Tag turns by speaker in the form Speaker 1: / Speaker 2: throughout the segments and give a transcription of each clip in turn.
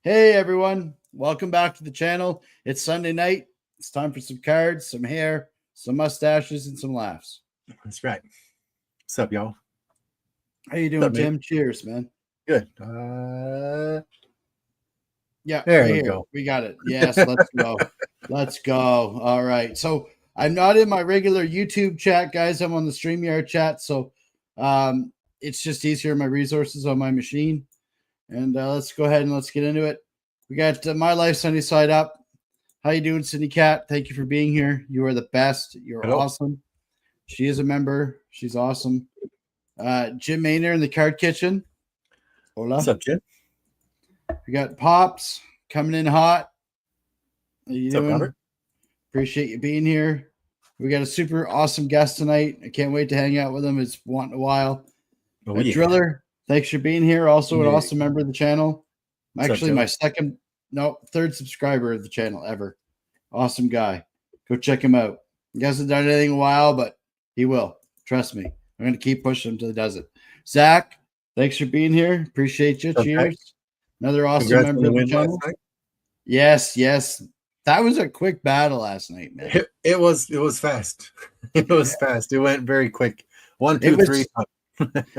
Speaker 1: Hey everyone, welcome back to the channel. It's Sunday night. It's time for some cards, some hair, some mustaches, and some laughs.
Speaker 2: That's right. What's up, y'all?
Speaker 1: How you doing, Tim? Cheers, man.
Speaker 2: Good.
Speaker 1: Yeah,
Speaker 2: there
Speaker 1: right
Speaker 2: we
Speaker 1: here.
Speaker 2: go.
Speaker 1: We got it. Yes, let's go. Let's go. All right. So I'm not in my regular YouTube chat, guys. I'm on the StreamYard chat. So it's just easier. My resources on my machine. And let's go ahead and let's get into it. We got My Life Sunny Side Up. How you doing, Cindy Cat? Thank you for being here. You are the best. You're awesome. She is a member. She's awesome. Jim Maynard in the Card Kitchen. Hola.
Speaker 2: What's up, Jim?
Speaker 1: We got Pops coming in hot. How you doing?
Speaker 2: Up, Robert?
Speaker 1: Appreciate you being here. We got a super awesome guest tonight. I can't wait to hang out with him. It's wanting a while. Driller, thanks for being here. Also an awesome member of the channel. Actually, my third subscriber of the channel ever. Awesome guy. Go check him out. He hasn't done anything in a while, but he will. Trust me. I'm going to keep pushing him until he does it. Zach, thanks for being here. Appreciate you. Cheers. Another awesome member of the channel. Yes. That was a quick battle last night, man.
Speaker 2: It was fast. It was fast. It went very quick. 1, 2, 3.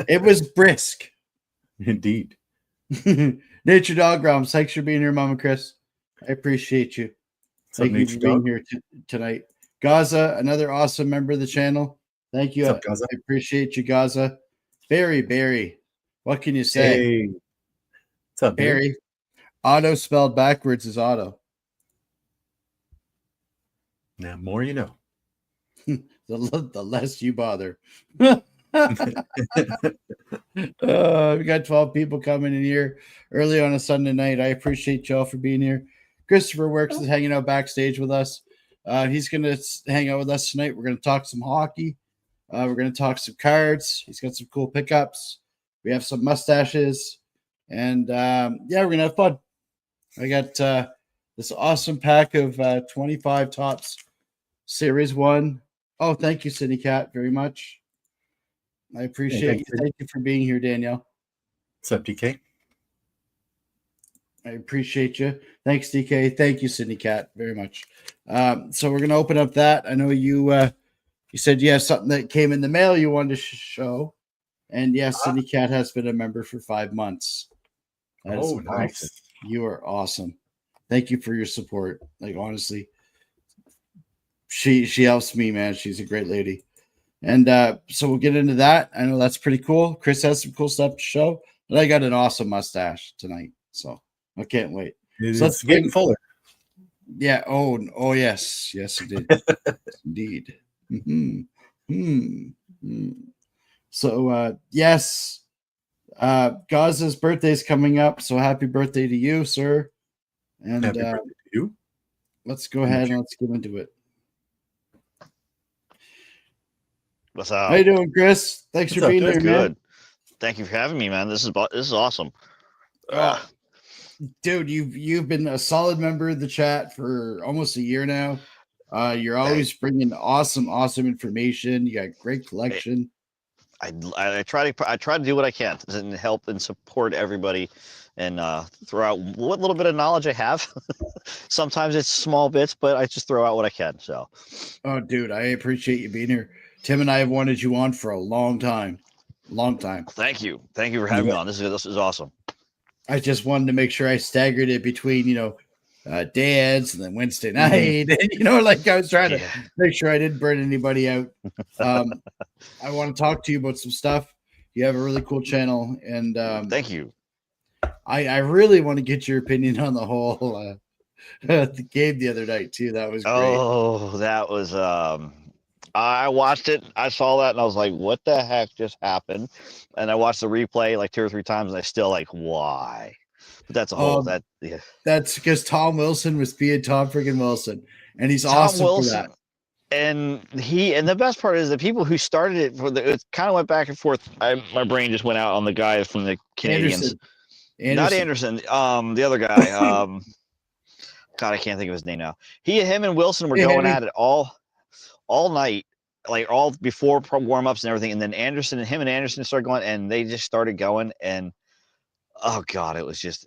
Speaker 1: It was brisk.
Speaker 2: Indeed.
Speaker 1: Nature Dog Grounds, thanks for being here, Mama Chris. I appreciate you. Thank you for being here tonight. Gaza, another awesome member of the channel. Thank you.
Speaker 2: What's up, Gaza?
Speaker 1: I appreciate you, Gaza. Barry. What can you say?
Speaker 2: Hey. What's up,
Speaker 1: Barry? Auto spelled backwards is auto.
Speaker 2: Now, more you know.
Speaker 1: The less you bother. We got 12 people coming in here early on a Sunday night. I appreciate y'all for being here. Christoper Works is hanging out backstage with us. He's going to hang out with us tonight. We're going to talk some hockey. We're going to talk some cards. He's got some cool pickups. We have some mustaches. And we're going to have fun. I got this awesome pack of 25 Topps Series 1. Oh, thank you, Cindy Cat, very much. I appreciate you. Thank you for being here, Danielle.
Speaker 2: What's up, DK?
Speaker 1: I appreciate you. Thanks, DK. Thank you, Cindy Cat, very much. So we're going to open up that. I know you said you have something that came in the mail you wanted to show. And yes, Cindy Cat has been a member for 5 months.
Speaker 2: Nice.
Speaker 1: Awesome. You are awesome. Thank you for your support. Like, honestly, she helps me, man. She's a great lady. And so we'll get into that. I know that's pretty cool. Chris has some cool stuff to show, but I got an awesome mustache tonight, so I can't wait.
Speaker 2: So let's get fuller.
Speaker 1: Yeah. Oh yes, it did. Indeed. So yes, Gaza's birthday is coming up, so happy birthday to you, sir. And
Speaker 2: happy birthday to you.
Speaker 1: Let's go ahead and let's get into it.
Speaker 3: What's up?
Speaker 1: How you doing, Chris? Thanks for being here, man.
Speaker 3: Good. Thank you for having me, man. This is awesome.
Speaker 1: Dude, you've been a solid member of the chat for almost a year now. You're always bringing awesome information. You got great collection.
Speaker 3: I try to do what I can and help and support everybody, and throw out what little bit of knowledge I have. Sometimes it's small bits, but I just throw out what I can. So,
Speaker 1: oh, dude, I appreciate you being here. Tim and I have wanted you on for a long time.
Speaker 3: Thank you for having me on. This is awesome.
Speaker 1: I just wanted to make sure I staggered it between dads and then Wednesday night. And, like I was trying to make sure I didn't burn anybody out. I want to talk to you about some stuff. You have a really cool channel, and
Speaker 3: thank you.
Speaker 1: I really want to get your opinion on the whole the game the other night too. That was great.
Speaker 3: Oh, that was I watched it. I saw that, and I was like, "What the heck just happened?" And I watched the replay like 2 or 3 times, and I still like, why? But that's a whole
Speaker 1: That's because Tom Wilson was being Tom freaking Wilson, and he's awesome for that.
Speaker 3: And the best part is the people who started it it kind of went back and forth. My brain just went out on the guy from the Canadians. Anderson. Not Anderson. The other guy. God, I can't think of his name now. Him and Wilson were going at it all night, like all before warm-ups and everything. And then Anderson started going, and they just started going. And oh god, it was just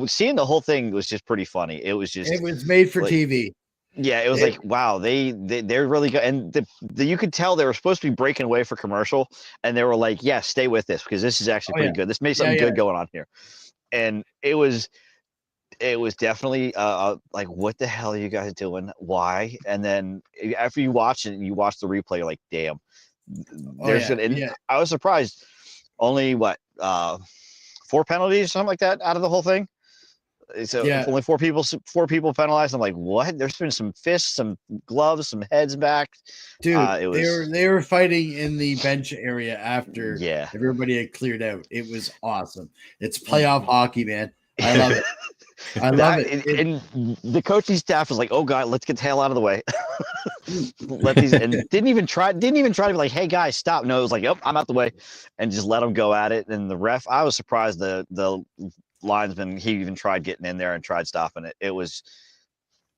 Speaker 3: seeing the whole thing was just pretty funny. It was just
Speaker 1: It was made for
Speaker 3: like,
Speaker 1: TV.
Speaker 3: yeah, it was like, wow, they're really good, and you could tell they were supposed to be breaking away for commercial, and they were like, yeah, stay with this because this is actually pretty good. This made something good going on here, and it was definitely like, what the hell are you guys doing? Why? And then after you watch it and you watch the replay, you're like, damn, I was surprised. Only what 4 penalties or something like that out of the whole thing. So only 4 people penalized. I'm like, what? There's been some fists, some gloves, some heads back.
Speaker 1: Dude, they were fighting in the bench area after everybody had cleared out. It was awesome. It's playoff hockey, man. I love it. I love it.
Speaker 3: And the coaching staff was like, oh god, let's get the hell out of the way. Let these, and didn't even try to be like, hey guys, stop. No, it was like, yep, I'm out the way, and just let them go at it. And the ref, I was surprised the linesman, he even tried getting in there and tried stopping it.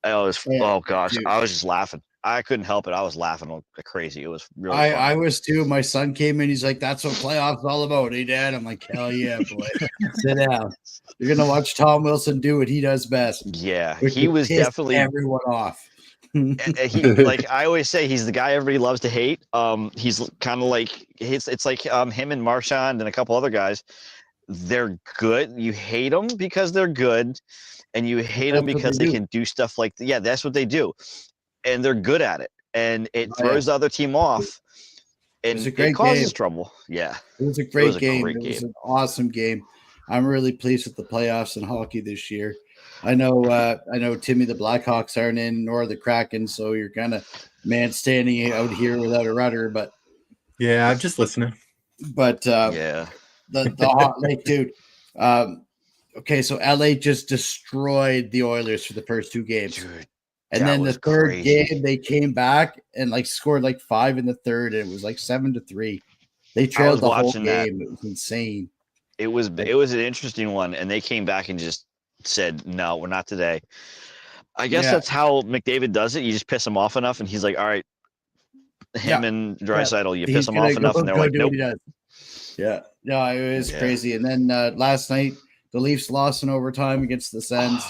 Speaker 3: Oh gosh, dude. I was just laughing. I couldn't help it. I was laughing like crazy. It was really fun.
Speaker 1: I was too. My son came in. He's like, that's what playoffs all about, hey, Dad? I'm like, hell yeah, boy. Sit down. You're going to watch Tom Wilson do what he does best.
Speaker 3: Yeah, he was definitely
Speaker 1: everyone off.
Speaker 3: He, like I always say, he's the guy everybody loves to hate. He's kind of like, it's like him and Marchand and a couple other guys. They're good. You hate them because they're good, and you hate them because they can do stuff like that's what they do, and they're good at it, and it throws the other team off, and it causes trouble. Yeah,
Speaker 1: it was a great game. It was an awesome game. I'm really pleased with the playoffs in hockey this year. I know Timmy, the Blackhawks aren't in, nor the Kraken, so you're kind of standing out here without a rudder. But
Speaker 2: yeah, I'm just listening.
Speaker 1: But dude. Okay, so LA just destroyed the Oilers for the first 2 games. Dude, and then the third game, they came back and scored 5 in the third, and it was 7-3. They trailed the whole game. It was insane.
Speaker 3: It was an interesting one, and they came back and just said, no, we're not today. I guess that's how McDavid does it. You just piss him off enough, and he's like, all right, and Draisaitl, you piss him off enough, and they're like, nope.
Speaker 1: Yeah, no, it was crazy. And then last night, the Leafs lost in overtime against the Sens.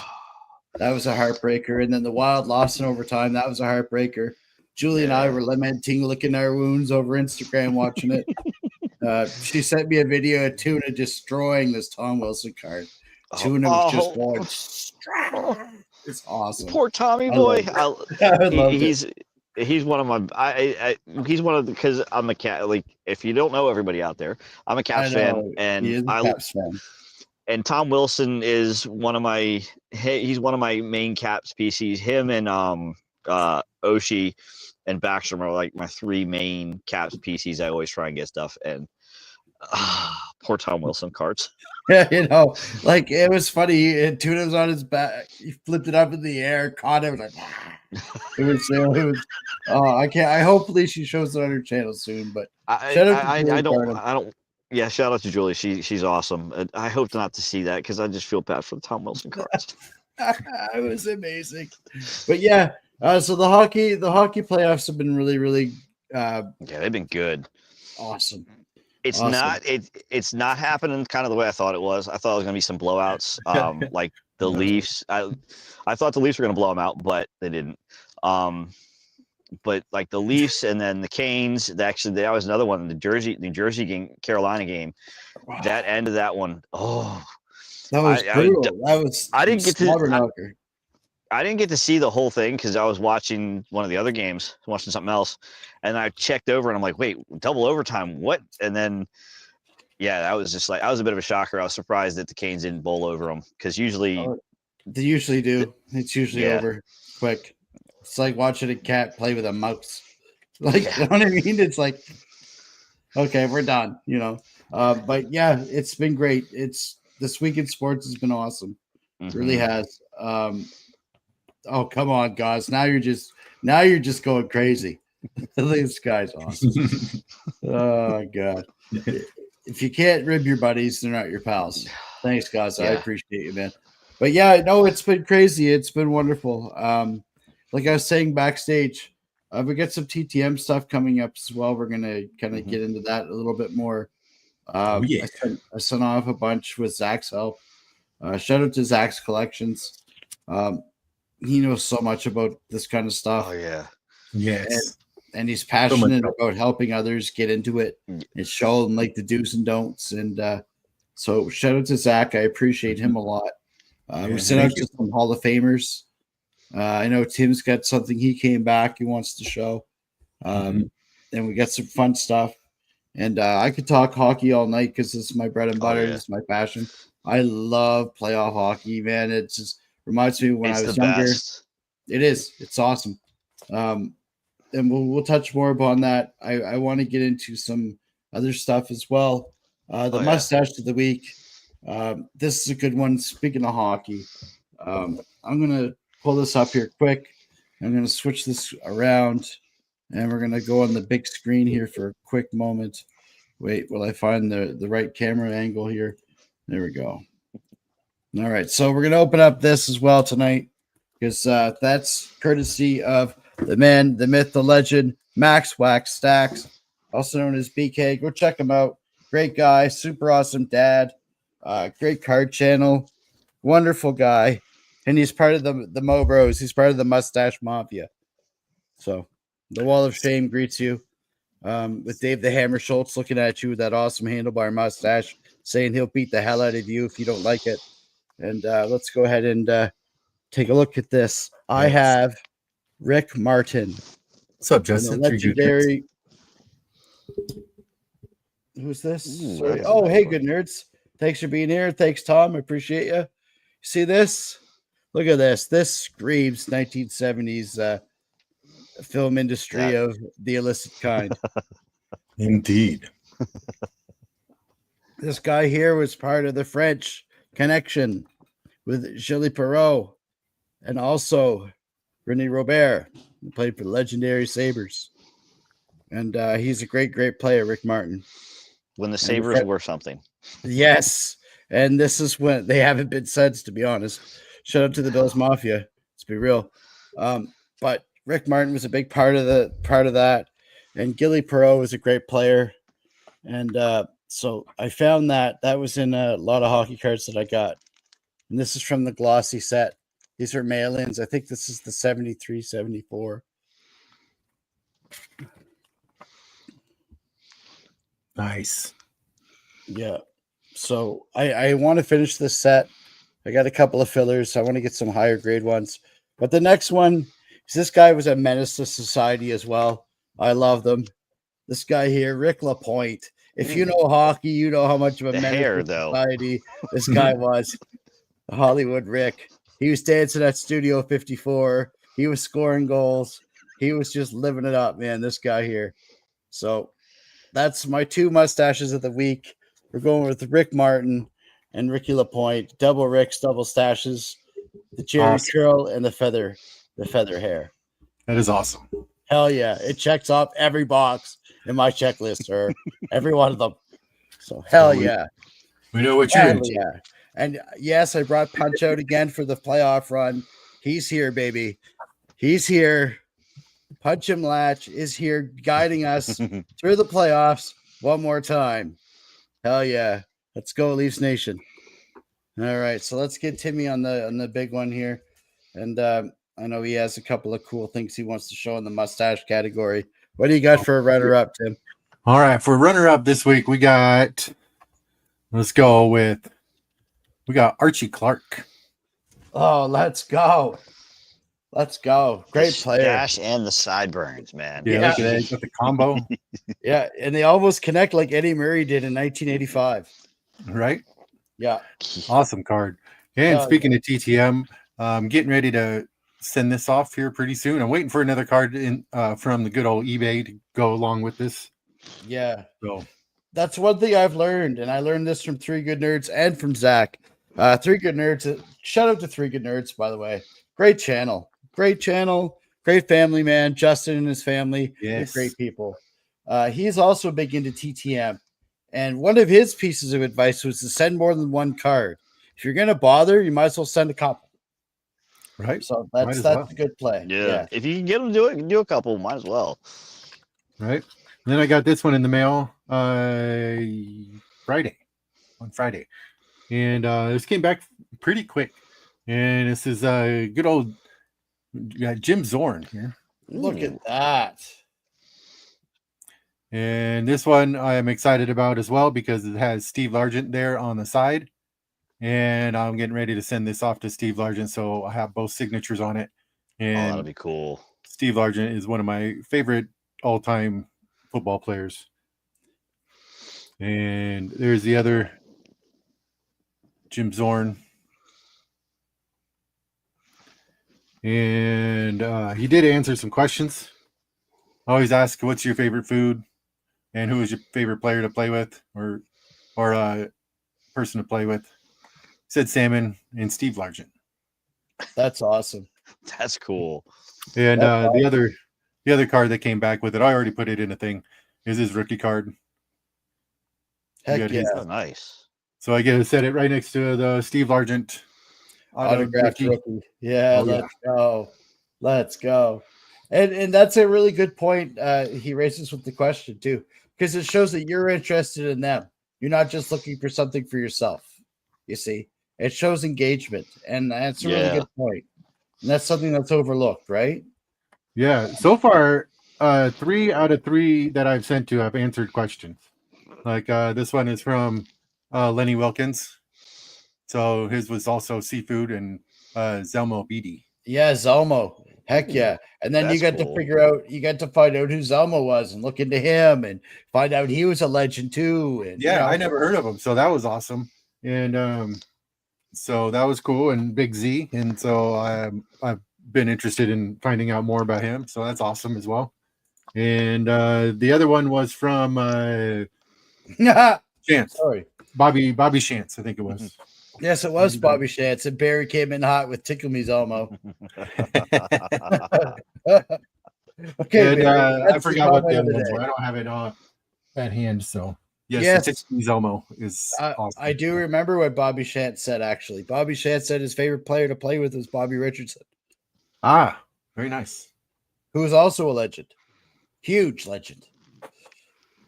Speaker 1: That was a heartbreaker. And then the Wild lost in overtime. That was a heartbreaker. Julie and I were lamenting, licking our wounds over Instagram, watching it. She sent me a video of Tuna destroying this Tom Wilson card. Tuna was just going. It's awesome.
Speaker 3: Poor Tommy boy. He's one of my. He's one of the, because I'm a cat. Like, if you don't know everybody out there, I'm a Caps fan, and
Speaker 1: Caps fan.
Speaker 3: And Tom Wilson is one of my. He's one of my main Cap species. Him and Oshie and Backstrom are like my 3 main Cap species. I always try and get stuff, and poor Tom Wilson cards.
Speaker 1: Yeah, it was funny. And Tuna's on his back. He flipped it up in the air, caught it. It was. I can't. I hopefully she shows it on her channel soon. But
Speaker 3: I don't. Yeah, shout out to Julie. She's awesome. I hope not to see that because I just feel bad for the Tom Wilson cards.
Speaker 1: It was amazing. But yeah, so the hockey playoffs have been really, really.
Speaker 3: They've been good.
Speaker 1: Awesome.
Speaker 3: It's not. It's not happening kind of the way I thought it was. I thought it was going to be some blowouts. Like the Leafs. I thought the Leafs were going to blow them out, but they didn't. But like the Leafs and then the Canes, that was another one. The New Jersey game, Carolina game. Wow. That end of that one. Oh,
Speaker 1: that was brutal. I didn't
Speaker 3: get to see the whole thing because I was watching one of the other games, watching something else, and I checked over and I'm like, wait, double overtime? What? And then, that was just like, I was a bit of a shocker. I was surprised that the Canes didn't bowl over them because usually
Speaker 1: they usually do. It's usually over quick. It's like watching a cat play with a mouse. You know what I mean? It's like, okay, we're done, But yeah, it's been great. This week in sports has been awesome. Mm-hmm. It really has. Oh, come on, guys. Now you're just going crazy. This guy's awesome. Oh God. If you can't rib your buddies, they're not your pals. Thanks, guys. I appreciate you, man. But yeah, no, it's been crazy. It's been wonderful. Like I was saying backstage, we got some TTM stuff coming up as well. We're gonna kind of get into that a little bit more.
Speaker 2: Yeah.
Speaker 1: I sent off a bunch with Zach's help. Shout out to Zach's Collections. He knows so much about this kind of stuff.
Speaker 3: Oh yeah.
Speaker 2: Yes.
Speaker 1: And he's passionate about helping others get into it and show them like the do's and don'ts. And so shout out to Zach. I appreciate him a lot. We sent out to some Hall of Famers. I know Tim's got something he came back he wants to show. And we got some fun stuff. And I could talk hockey all night because this is my bread and butter. This is my passion. I love playoff hockey, man. It just reminds me of when I was younger.
Speaker 3: Best.
Speaker 1: It is. It's awesome. And we'll touch more upon that. I want to get into some other stuff as well. The mustache of the week. This is a good one. Speaking of hockey, I'm going to pull this up here quick. I'm going to switch this around, and we're going to go on the big screen here for a quick moment. Wait, will I find the right camera angle here? There we go. All right, so we're going to open up this as well tonight because that's courtesy of the man, the myth, the legend, Max Wax Stacks, also known as BK. Go check him out. Great guy, super awesome dad, great card channel, wonderful guy. And he's part of the Mo Bros. He's part of the Mustache Mafia. So the Wall of Shame greets you with Dave the Hammer Schultz looking at you with that awesome handlebar mustache, saying he'll beat the hell out of you if you don't like it. And let's go ahead and take a look at this. I have Rick Martin.
Speaker 2: What's up, Justin?
Speaker 1: Legendary. Who's this? Oh, hey, good nerds. Thanks for being here. Thanks, Tom. I appreciate you. See this? Look at this. This screams 1970s film industry of the illicit kind.
Speaker 2: Indeed.
Speaker 1: This guy here was part of the French Connection with Gilles Perrault and also René Robert, who played for the legendary Sabres. And he's a great, great player, Rick Martin.
Speaker 3: When the Sabres were something.
Speaker 1: Yes. And this is when they haven't been since, to be honest. Shout out to the Bills Mafia. Let's be real. But Rick Martin was a big part of that. And Gilles Perrault was a great player. And so I found that was in a lot of hockey cards that I got. And this is from the glossy set. These are mail-ins. I think this is the 73, 74.
Speaker 2: Nice.
Speaker 1: Yeah. So I want to finish this set. I got a couple of fillers. I want to get some higher grade ones. But the next one is this guy was a menace to society as well. I love them. This guy here, Rick Lapointe. If you know hockey, you know how much of a menace to society this guy was. Hollywood Rick. He was dancing at Studio 54. He was scoring goals. He was just living it up, man, this guy here. So that's my two mustaches of the week. We're going with Rick Martin and Ricky Lapointe. Double Ricks, double stashes, the cherry curl, and the feather hair.
Speaker 2: That is awesome.
Speaker 1: Hell yeah. It checks off every box in my checklist, or every one of them. So hell yeah.
Speaker 2: We know what you're into.
Speaker 1: Yeah. And yes, I brought Punch Out again for the playoff run. He's here, baby. He's here. Punch Him Latch is here guiding us through the playoffs one more time. Hell yeah. Let's go, Leafs Nation. All right. So let's get Timmy on the big one here. And I know he has a couple of cool things he wants to show in the mustache category. What do you got for a runner-up, Tim?
Speaker 2: All right. For runner-up this week, we got Archie Clark.
Speaker 1: Oh, let's go. Let's go. Great player.
Speaker 3: Dash and the sideburns, man.
Speaker 2: Yeah, look at that. He's got the combo.
Speaker 1: Yeah, and they almost connect like Eddie Murray did in 1985.
Speaker 2: Right?
Speaker 1: Yeah.
Speaker 2: Awesome card. And speaking of TTM, I'm getting ready to send this off here pretty soon. I'm waiting for another card from the good old eBay to go along with this.
Speaker 1: Yeah.
Speaker 2: So
Speaker 1: that's one thing I've learned, and I learned this from Three Good Nerds and from Zach. Three Good Nerds. Shout out to Three Good Nerds, by the way. Great channel. Great family, man. Justin and his family.
Speaker 2: Yes.
Speaker 1: Great people. He's also big into TTM. And one of his pieces of advice was to send more than one card. If you're going to bother, you might as well send a couple.
Speaker 2: Right.
Speaker 1: So that's a good play.
Speaker 3: Yeah. If you can get them to do it, you can do a couple. Might as well.
Speaker 2: Right. And then I got this one in the mail. Friday. And this came back pretty quick. And this is a good old Jim Zorn here.
Speaker 1: Look at that.
Speaker 2: And this one I am excited about as well because it has Steve Largent there on the side. And I'm getting ready to send this off to Steve Largent, so I have both signatures on it. And
Speaker 3: that'll be cool.
Speaker 2: Steve Largent is one of my favorite all-time football players. And there's the other Jim Zorn. And he did answer some questions. I always ask, what's your favorite food? And who is your favorite player to play with or person to play with? He said salmon and Steve Largent.
Speaker 1: That's awesome.
Speaker 3: That's cool.
Speaker 2: And the other card that came back with it, I already put it in a thing, is his rookie card.
Speaker 1: Heck yeah.
Speaker 3: Nice.
Speaker 2: So I get to set it right next to the Steve Largent
Speaker 1: autographed rookie. Yeah,
Speaker 2: Oh,
Speaker 1: let's go. And that's a really good point. He raises with the question too, because it shows that you're interested in them. You're not just looking for something for yourself. You see, it shows engagement, and that's a really good point. And that's something that's overlooked, right?
Speaker 2: Yeah. So far, 3 out of 3 that I've sent to have answered questions. Like this one is from Lenny Wilkins. So his was also seafood and Zelmo Beatty.
Speaker 1: Yeah, Zelmo. Heck yeah. And then you got to figure out, you got to find out who Zelmo was and look into him and find out he was a legend too. And
Speaker 2: yeah, I never heard of him. So that was awesome. And so that was cool. And Big Z. And so I've been interested in finding out more about him. So that's awesome as well. And the other one was from Chance.
Speaker 1: Sorry.
Speaker 2: Bobby Shantz, I think it was.
Speaker 1: Yes, it was Bobby Shantz, and Barry came in hot with Tickle Me Zelmo. Okay,
Speaker 2: and, I forgot what the other ones were. I don't have it at hand, so yes. Tickle Me Zelmo is awesome.
Speaker 1: I do remember what Bobby Shantz said. Actually, Bobby Shantz said his favorite player to play with was Bobby Richardson.
Speaker 2: Ah, very nice.
Speaker 1: Who is also a legend, huge legend.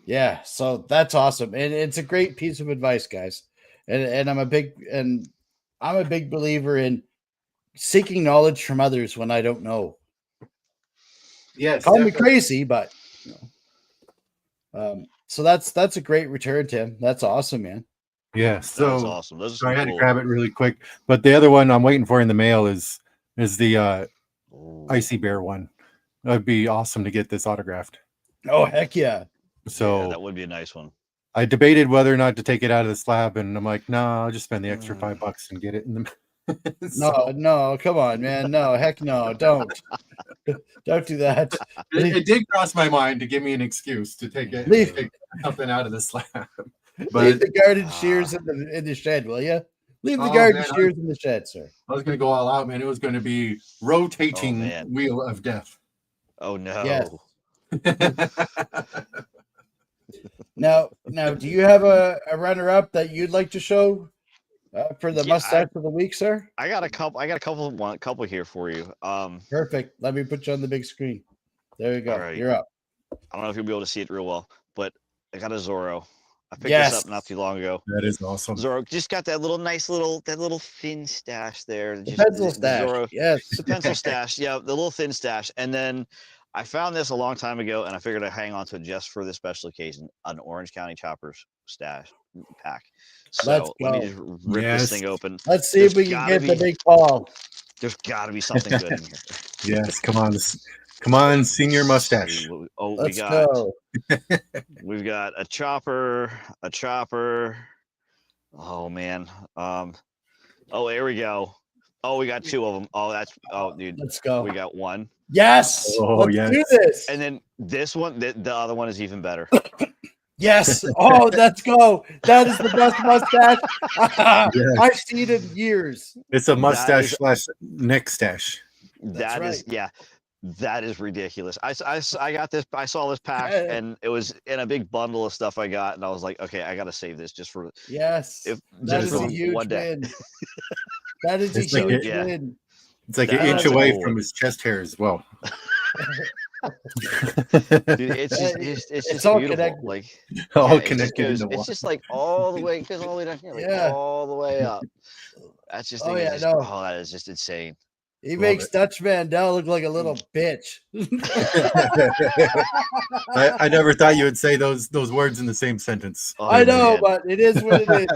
Speaker 1: Yeah, so that's awesome, and it's a great piece of advice, guys. And I'm a big believer in seeking knowledge from others when I don't know.
Speaker 2: Yes,
Speaker 1: call me crazy, but so that's a great return, Tim. That's awesome, man.
Speaker 2: Yeah, so
Speaker 3: that's awesome. Those
Speaker 2: I had to grab it really quick, but the other one I'm waiting for in the mail is the Icy Bear one. That'd be awesome to get this autographed.
Speaker 1: Oh heck yeah!
Speaker 2: So
Speaker 3: that would be a nice one.
Speaker 2: I debated whether or not to take it out of the slab, and I'm like, no, I'll just spend the extra $5 and get it in the.
Speaker 1: No, come on, man. No, heck no, don't do that.
Speaker 2: It did cross my mind to give me an excuse to take something out of the slab. But
Speaker 1: leave the garden shears in the shed, will you? Leave the garden shears in the shed, sir.
Speaker 2: I was going to go all out, man. It was going to be rotating wheel of death.
Speaker 3: Oh no!
Speaker 1: Yes. Now, do you have a runner-up that you'd like to show for the mustache of the week, sir?
Speaker 3: I got a couple here for you.
Speaker 1: Perfect. Let me put you on the big screen. There you go. Right. You're up.
Speaker 3: I don't know if you'll be able to see it real well, but I got a Zorro. I picked this up not too long ago.
Speaker 2: That is awesome.
Speaker 3: Zorro just got that little thin stash there.
Speaker 1: The pencil stash.
Speaker 3: Zorro,
Speaker 1: yes.
Speaker 3: The pencil stash. Yeah, the little thin stash. And then I found this a long time ago, and I figured I'd hang on to it just for this special occasion, an Orange County Choppers stash pack. So let me just rip this thing open.
Speaker 1: Let's see if we can get the big ball.
Speaker 3: There's got to be something good in here.
Speaker 2: Yes, come on, senior mustache.
Speaker 3: Oh,
Speaker 1: let's go.
Speaker 3: We've got a chopper. Oh man. There we go. Oh, we got 2 of them. Dude.
Speaker 1: Let's go.
Speaker 3: We got 1.
Speaker 1: Yes. Let's do this.
Speaker 3: And then this one, the other one is even better.
Speaker 1: Yes. Oh, let's go. That is the best mustache I've seen in years.
Speaker 2: It's a mustache / neck stash.
Speaker 3: That is ridiculous. I got this. I saw this pack, and it was in a big bundle of stuff I got, and I was like, okay, I got to save this just for
Speaker 1: that is a huge win. That is a huge win.
Speaker 2: It's like an inch away from his chest hair as well.
Speaker 3: Dude, it's just
Speaker 1: all
Speaker 3: beautiful.
Speaker 1: connected.
Speaker 3: Like
Speaker 2: All
Speaker 3: it just
Speaker 2: connected
Speaker 3: goes.
Speaker 2: into
Speaker 3: It's
Speaker 2: one.
Speaker 3: just like all the way. It goes all the way down here, like
Speaker 1: Yeah.
Speaker 3: all the way up. That's just.
Speaker 1: Oh,
Speaker 3: Thing is
Speaker 1: yeah,
Speaker 3: just,
Speaker 1: no.
Speaker 3: Oh, that is just insane.
Speaker 1: He
Speaker 2: Love
Speaker 1: makes
Speaker 2: it.
Speaker 1: Dutch Mandel look like a little bitch.
Speaker 2: I never thought you would say those words in the same sentence.
Speaker 3: Oh,
Speaker 1: I know,
Speaker 3: man.
Speaker 1: but it is what it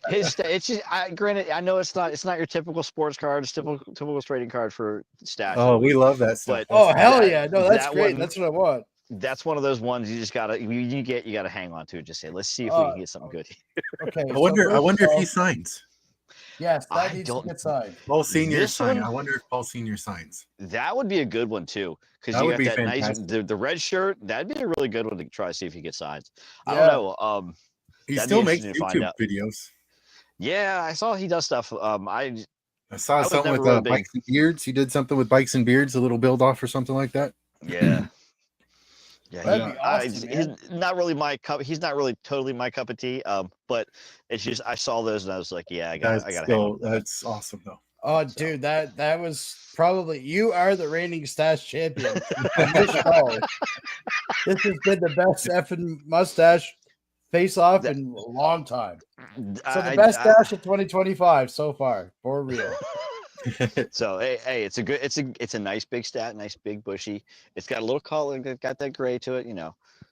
Speaker 1: is.
Speaker 3: It's just. Granted, I know it's not your typical sports card. It's typical trading card for stash.
Speaker 2: Oh, we love that stuff.
Speaker 3: But
Speaker 1: Oh, hell
Speaker 3: that-
Speaker 1: yeah. No, that's
Speaker 3: that
Speaker 1: great.
Speaker 3: one-
Speaker 1: That's what I want.
Speaker 3: That's one of those ones you just gotta you gotta hang on to and just say, let's see if we can get something good.
Speaker 1: Okay.
Speaker 2: I wonder
Speaker 1: first
Speaker 2: if
Speaker 1: of all,
Speaker 2: he signs.
Speaker 1: Yes,
Speaker 3: I
Speaker 1: that needs to
Speaker 3: don't-
Speaker 1: get signed.
Speaker 2: Paul Senior
Speaker 3: This
Speaker 2: sign.
Speaker 3: one-
Speaker 2: I wonder if Paul Senior signs.
Speaker 3: That would be a good one too, because
Speaker 2: That
Speaker 3: you
Speaker 2: would
Speaker 3: got
Speaker 2: be
Speaker 3: that nice
Speaker 2: fantastic.
Speaker 3: the red shirt. That'd be a really good one to try to see if he gets signed. I
Speaker 1: Yeah.
Speaker 3: don't know.
Speaker 2: He
Speaker 3: That'd
Speaker 2: still
Speaker 3: be
Speaker 2: makes
Speaker 3: interesting to find
Speaker 2: YouTube
Speaker 3: out.
Speaker 2: videos.
Speaker 3: Yeah, I saw he does stuff.
Speaker 2: I saw
Speaker 3: was
Speaker 2: something
Speaker 3: never
Speaker 2: with
Speaker 3: really big.
Speaker 2: Bikes and Beards. He did something with Bikes and Beards, a little build off or something like that.
Speaker 3: Yeah. Yeah,
Speaker 1: That'd be awesome,
Speaker 3: he's not really my cup. He's not really totally my cup of tea. But it's just I saw those and I was like, yeah, I gotta hang on.
Speaker 2: That's awesome though.
Speaker 1: Oh, dude, that was probably you are the reigning stash champion on this show. This has been the best effing mustache face off in a long time. So the best stash of 2025 so far, for real.
Speaker 3: So hey, it's a nice big stat, nice big bushy. It's got a little color, got that gray to it,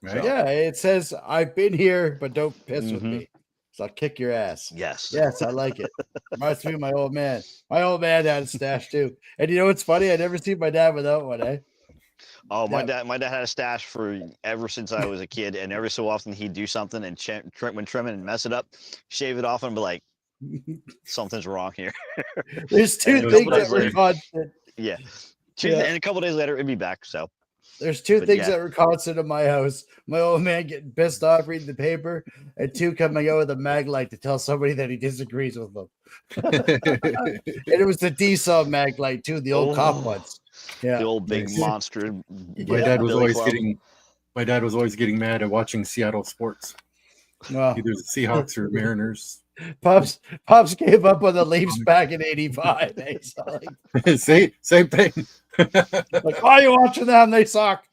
Speaker 2: Right?
Speaker 3: So-
Speaker 1: Yeah, it says I've been here, but don't piss with
Speaker 3: Mhm.
Speaker 1: me. So I'll kick your ass.
Speaker 3: Yes.
Speaker 1: Yes, I like it. Reminds me of my old man. My old man had a stash too. And you know what's funny? I never seen my dad without one, eh?
Speaker 3: Oh, my
Speaker 1: Yeah.
Speaker 3: dad had a stash for ever since I was a kid, and every so often he'd do something and when trimming and mess it up, shave it off and be like, something's wrong here.
Speaker 1: There's two
Speaker 3: And
Speaker 1: things
Speaker 3: a couple
Speaker 1: that were
Speaker 3: days
Speaker 1: constant.
Speaker 3: Yeah.
Speaker 1: Yeah.
Speaker 3: And a couple days later, it'd be back. So
Speaker 1: There's two
Speaker 3: But
Speaker 1: things
Speaker 3: yeah.
Speaker 1: that were constant in my house. My old man getting pissed off reading the paper, and two coming out with a mag light to tell somebody that he disagrees with them. And it was the D-Sub mag light too, the old cop
Speaker 3: Oh.
Speaker 1: ones.
Speaker 3: the
Speaker 1: Yeah.
Speaker 3: old big
Speaker 2: Nice.
Speaker 3: monster.
Speaker 2: My dad was
Speaker 3: Billy
Speaker 2: always
Speaker 3: Club.
Speaker 2: getting mad at watching Seattle sports,
Speaker 1: Well,
Speaker 2: either the Seahawks or Mariners.
Speaker 1: Pops gave up on the Leafs back in '85. Eh? So
Speaker 2: Same thing,
Speaker 1: like, why are you watching them? They suck.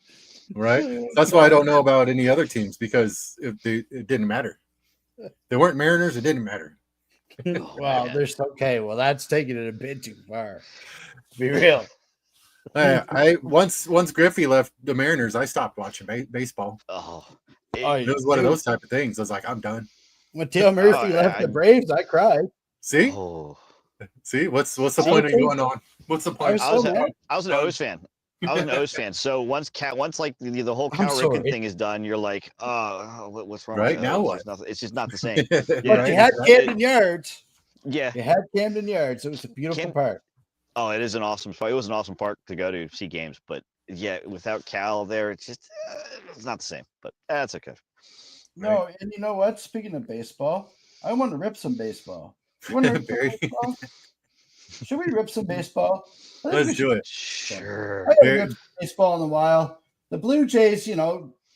Speaker 2: right? That's why I don't know about any other teams, because it didn't matter. They weren't Mariners. It didn't matter.
Speaker 1: Well,
Speaker 3: man.
Speaker 1: there's okay. Well, that's taking it a bit too far. To be real.
Speaker 2: I once Griffey left the Mariners, I stopped watching baseball.
Speaker 3: Oh,
Speaker 1: Oh,
Speaker 2: It was one of those type of things. I was like, I'm done.
Speaker 1: When Tail Murphy left the Braves, I cried.
Speaker 2: See,
Speaker 3: oh.
Speaker 2: see, what's the
Speaker 1: See,
Speaker 2: point of
Speaker 1: see?
Speaker 2: going on? What's the point?
Speaker 1: I was so mad.
Speaker 3: I was an O's fan. So once like the whole
Speaker 1: I'm
Speaker 3: Cal Ripken
Speaker 1: sorry.
Speaker 3: thing is done, you're like, what's wrong?
Speaker 2: Right,
Speaker 3: with
Speaker 2: now
Speaker 3: O's?
Speaker 2: what?
Speaker 3: It's nothing. It's just not the same.
Speaker 1: But
Speaker 2: Right?
Speaker 1: you had Camden Yards.
Speaker 3: Yeah.
Speaker 1: You had Camden Yards. It was a beautiful park.
Speaker 3: Oh, it is an awesome spot. It was an awesome park to go to see games, but yeah, without Cal there, it's just it's not the same. But that's okay.
Speaker 1: No, and you know what? Speaking of baseball, I want to rip some baseball. You want to rip some
Speaker 2: Barry.
Speaker 1: baseball? Should we rip some baseball? I think we
Speaker 2: Let's
Speaker 1: should.
Speaker 2: do it.
Speaker 3: Sure.
Speaker 1: I haven't
Speaker 2: Barry.
Speaker 1: ripped some baseball in a while. The Blue Jays,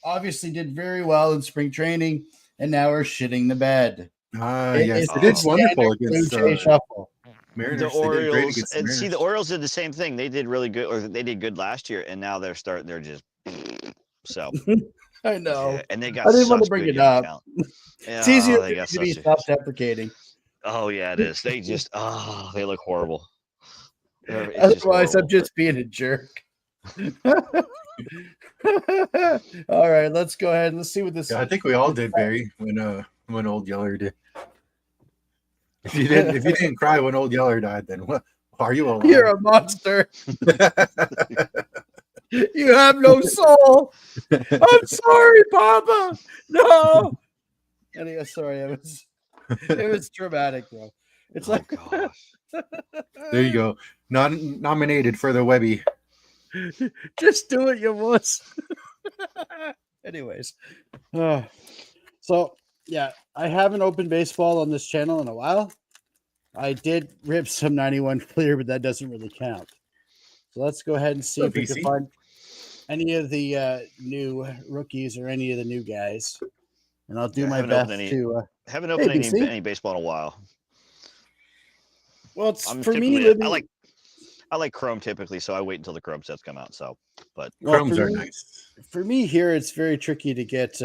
Speaker 1: obviously did very well in spring training, and now are shitting the bed.
Speaker 2: Yes,
Speaker 1: It's
Speaker 2: they did
Speaker 1: the
Speaker 2: wonderful
Speaker 1: standard Blue
Speaker 2: against
Speaker 1: Jay shuffle.
Speaker 2: Mariners.
Speaker 3: The
Speaker 2: They did great
Speaker 3: Orioles
Speaker 2: against the
Speaker 3: and see the
Speaker 2: Mariners.
Speaker 3: Orioles did the same thing. They did really good, or they did good last year, and now they're just so.
Speaker 1: I know.
Speaker 3: Yeah, and they got.
Speaker 1: I didn't want to
Speaker 3: such
Speaker 1: bring
Speaker 3: good
Speaker 1: it
Speaker 3: young
Speaker 1: up.
Speaker 3: talent.
Speaker 1: It's easier
Speaker 3: Oh,
Speaker 1: for
Speaker 3: they
Speaker 1: me
Speaker 3: got
Speaker 1: to be
Speaker 3: such a-
Speaker 1: self-deprecating.
Speaker 3: Oh yeah, it is. They just they look horrible. It's just
Speaker 1: Otherwise, I'm
Speaker 3: horrible.
Speaker 1: just being a jerk. All right, let's go ahead and let's see what this.
Speaker 2: Yeah, I think we all did, Barry, when Old Yeller did. If you didn't cry when Old Yeller died, then what? Are you alive?
Speaker 1: You're a monster. You have no soul. I'm sorry, Papa. No. Anyway, sorry, it was dramatic, bro. It's
Speaker 3: Oh
Speaker 1: like
Speaker 3: gosh.
Speaker 2: There you go. Nominated for the Webby.
Speaker 1: just do it, you wuss. Anyways, so yeah, I haven't opened baseball on this channel in a while. I did rip some 91 clear, but that doesn't really count. So let's go ahead and see if we can
Speaker 2: BC.
Speaker 1: find any of the new rookies or any of the new guys. And I'll do
Speaker 3: Yeah, I
Speaker 1: my
Speaker 3: haven't
Speaker 1: best
Speaker 3: opened any-
Speaker 1: to.
Speaker 3: Haven't opened
Speaker 1: BC.
Speaker 3: any baseball in a while.
Speaker 1: Well, it's
Speaker 3: I'm
Speaker 1: for me.
Speaker 3: typically- I like Chrome typically, so I wait until the Chrome sets come out. So, but
Speaker 2: Chromes are nice.
Speaker 1: For me here, it's very tricky to get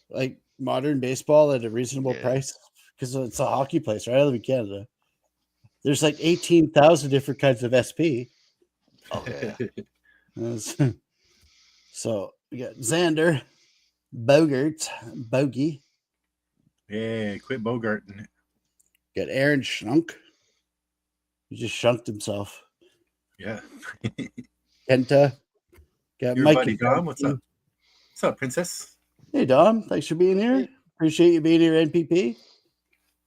Speaker 1: like modern baseball at a reasonable price because it's a hockey place, right? I live in Canada. There's like 18,000 different kinds of SP.
Speaker 3: Oh yeah.
Speaker 1: So we got Xander, Bogart, Bogey.
Speaker 2: Yeah, quit Bogarting.
Speaker 1: Got Aaron Schunk. He just shunked himself.
Speaker 2: Yeah.
Speaker 1: Kenta. Got
Speaker 2: Your
Speaker 1: Mike.
Speaker 2: buddy Dom, what's up? What's up, Princess?
Speaker 1: Hey, Dom. Thanks for being here. Appreciate you being here, NPP.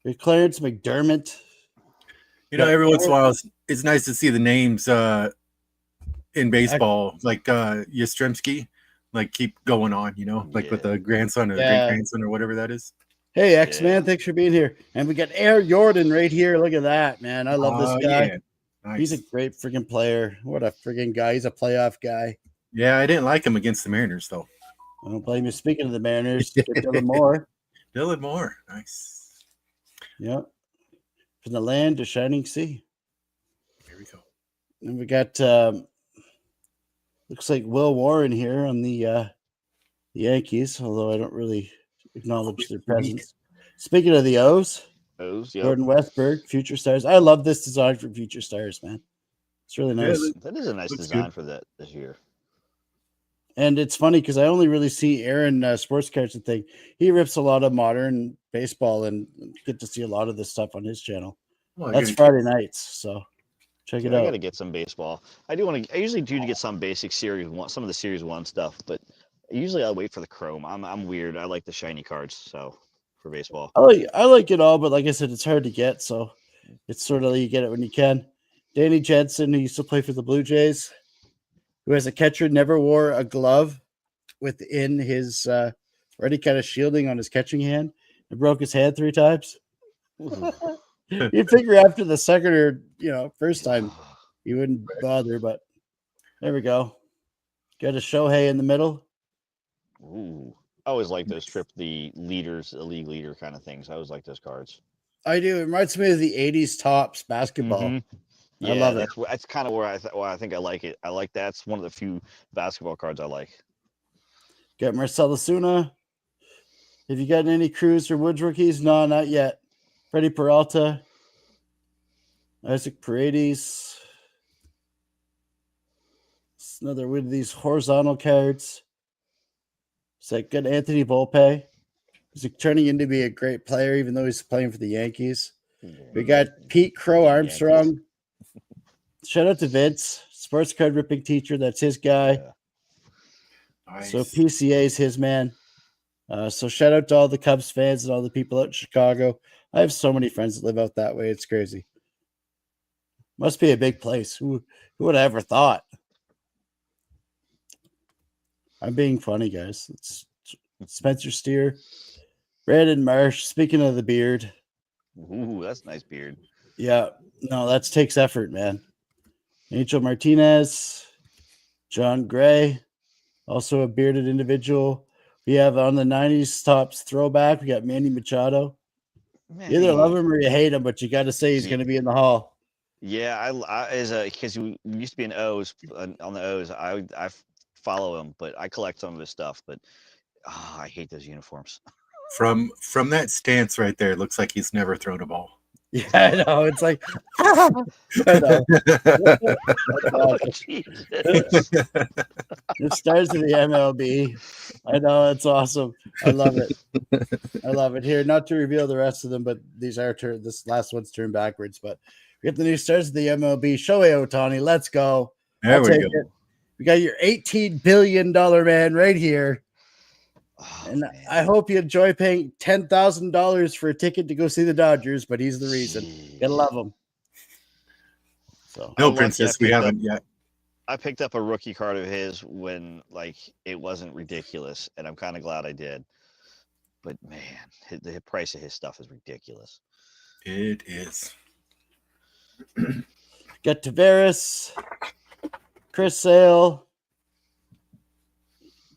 Speaker 1: Got Clarence McDermott.
Speaker 2: You know, every once in a while, it's nice to see the names in baseball, like Yastrzemski, like keep going on, you know, like with the grandson or the great grandson or whatever that is.
Speaker 1: Hey, X-Man, thanks for being here. And we got Air Jordan right here. Look at that, man. I love this guy.
Speaker 2: Yeah. Nice.
Speaker 1: He's a great freaking player. What a freaking guy. He's a playoff guy.
Speaker 2: Yeah, I didn't like him against the Mariners, though.
Speaker 1: I don't blame you. Speaking of the Mariners, Dylan Moore.
Speaker 2: Dylan Moore. Nice.
Speaker 1: Yep. From the land to shining sea.
Speaker 2: Here we go.
Speaker 1: And we got looks like Will Warren here on the Yankees, although I don't really acknowledge their presence. Speaking of the O's, Gordon Westberg, Future Stars. I love this design for Future Stars, man. It's really nice.
Speaker 3: Yeah, that is a nice design for that this year.
Speaker 1: And it's funny because I only really see Aaron Sports Cards and thing. He rips a lot of modern baseball and get to see a lot of this stuff on his channel. Well, that's Friday nights, so check it out.
Speaker 3: I got to get some baseball. I usually do get some basic series one, some of the series 1 stuff, but usually I wait for the Chrome. I'm weird. I like the shiny cards, so for baseball.
Speaker 1: I like it all, but like I said, it's hard to get, so it's sort of you get it when you can. Danny Jensen, who used to play for the Blue Jays, who as a catcher never wore a glove within his or any kind of shielding on his catching hand, and broke his hand 3 times. You'd figure after the second or first time he wouldn't bother, but there we go. Got a Shohei in the middle.
Speaker 3: Ooh. I always like those the leaders, the league leader kind of things. I always like those cards.
Speaker 1: I do. It reminds me of the 80s Topps basketball. Mm-hmm.
Speaker 3: Yeah, I love it. That's kind of where I think I like it. I like that's one of the few basketball cards I like.
Speaker 1: Got Marcell Osuna. Have you gotten any Cruz or Woods rookies? No, not yet. Freddie Peralta. Isaac Paredes. It's another one of these horizontal cards. It's like good Anthony Volpe. He's turning into be a great player, even though he's playing for the Yankees. We got Pete Crow Armstrong. Shout out to Vince, sports card ripping teacher. That's his guy. Yeah. Nice. So PCA is his man. So shout out to all the Cubs fans and all the people out in Chicago. I have so many friends that live out that way. It's crazy. Must be a big place. Who would have ever thought? I'm being funny, guys. It's Spencer Steer, Brandon Marsh. Speaking of the beard.
Speaker 3: Ooh, that's a nice beard.
Speaker 1: Yeah. No, that takes effort, man. Angel Martinez, John Gray, also a bearded individual. We have on the 90s Topps throwback. We got Manny Machado. Man. You either love him or you hate him, but you got to say he's going to be in the Hall.
Speaker 3: Yeah, because you used to be an O's on the O's. I follow him, but I collect some of his stuff. But I hate those uniforms.
Speaker 2: From that stance right there, it looks like he's never thrown a ball.
Speaker 1: Yeah, I know. It's like, I know. It starts in the MLB. I know. It's awesome. I love it. I love it. Here, not to reveal the rest of them, but these are this last one's turned backwards. But we get the new stars of the MLB. Shohei Ohtani. Let's go.
Speaker 2: There we go.
Speaker 1: We got your $18 billion man right here. Oh, and man. I hope you enjoy paying $10,000 for a ticket to go see the Dodgers, but he's the reason. Gotta love him. So
Speaker 2: no, Princess, we haven't yet.
Speaker 3: I picked up a rookie card of his when it wasn't ridiculous, and I'm kind of glad I did. But man, the price of his stuff is ridiculous.
Speaker 2: It is.
Speaker 1: Got Tavares, Chris Sale,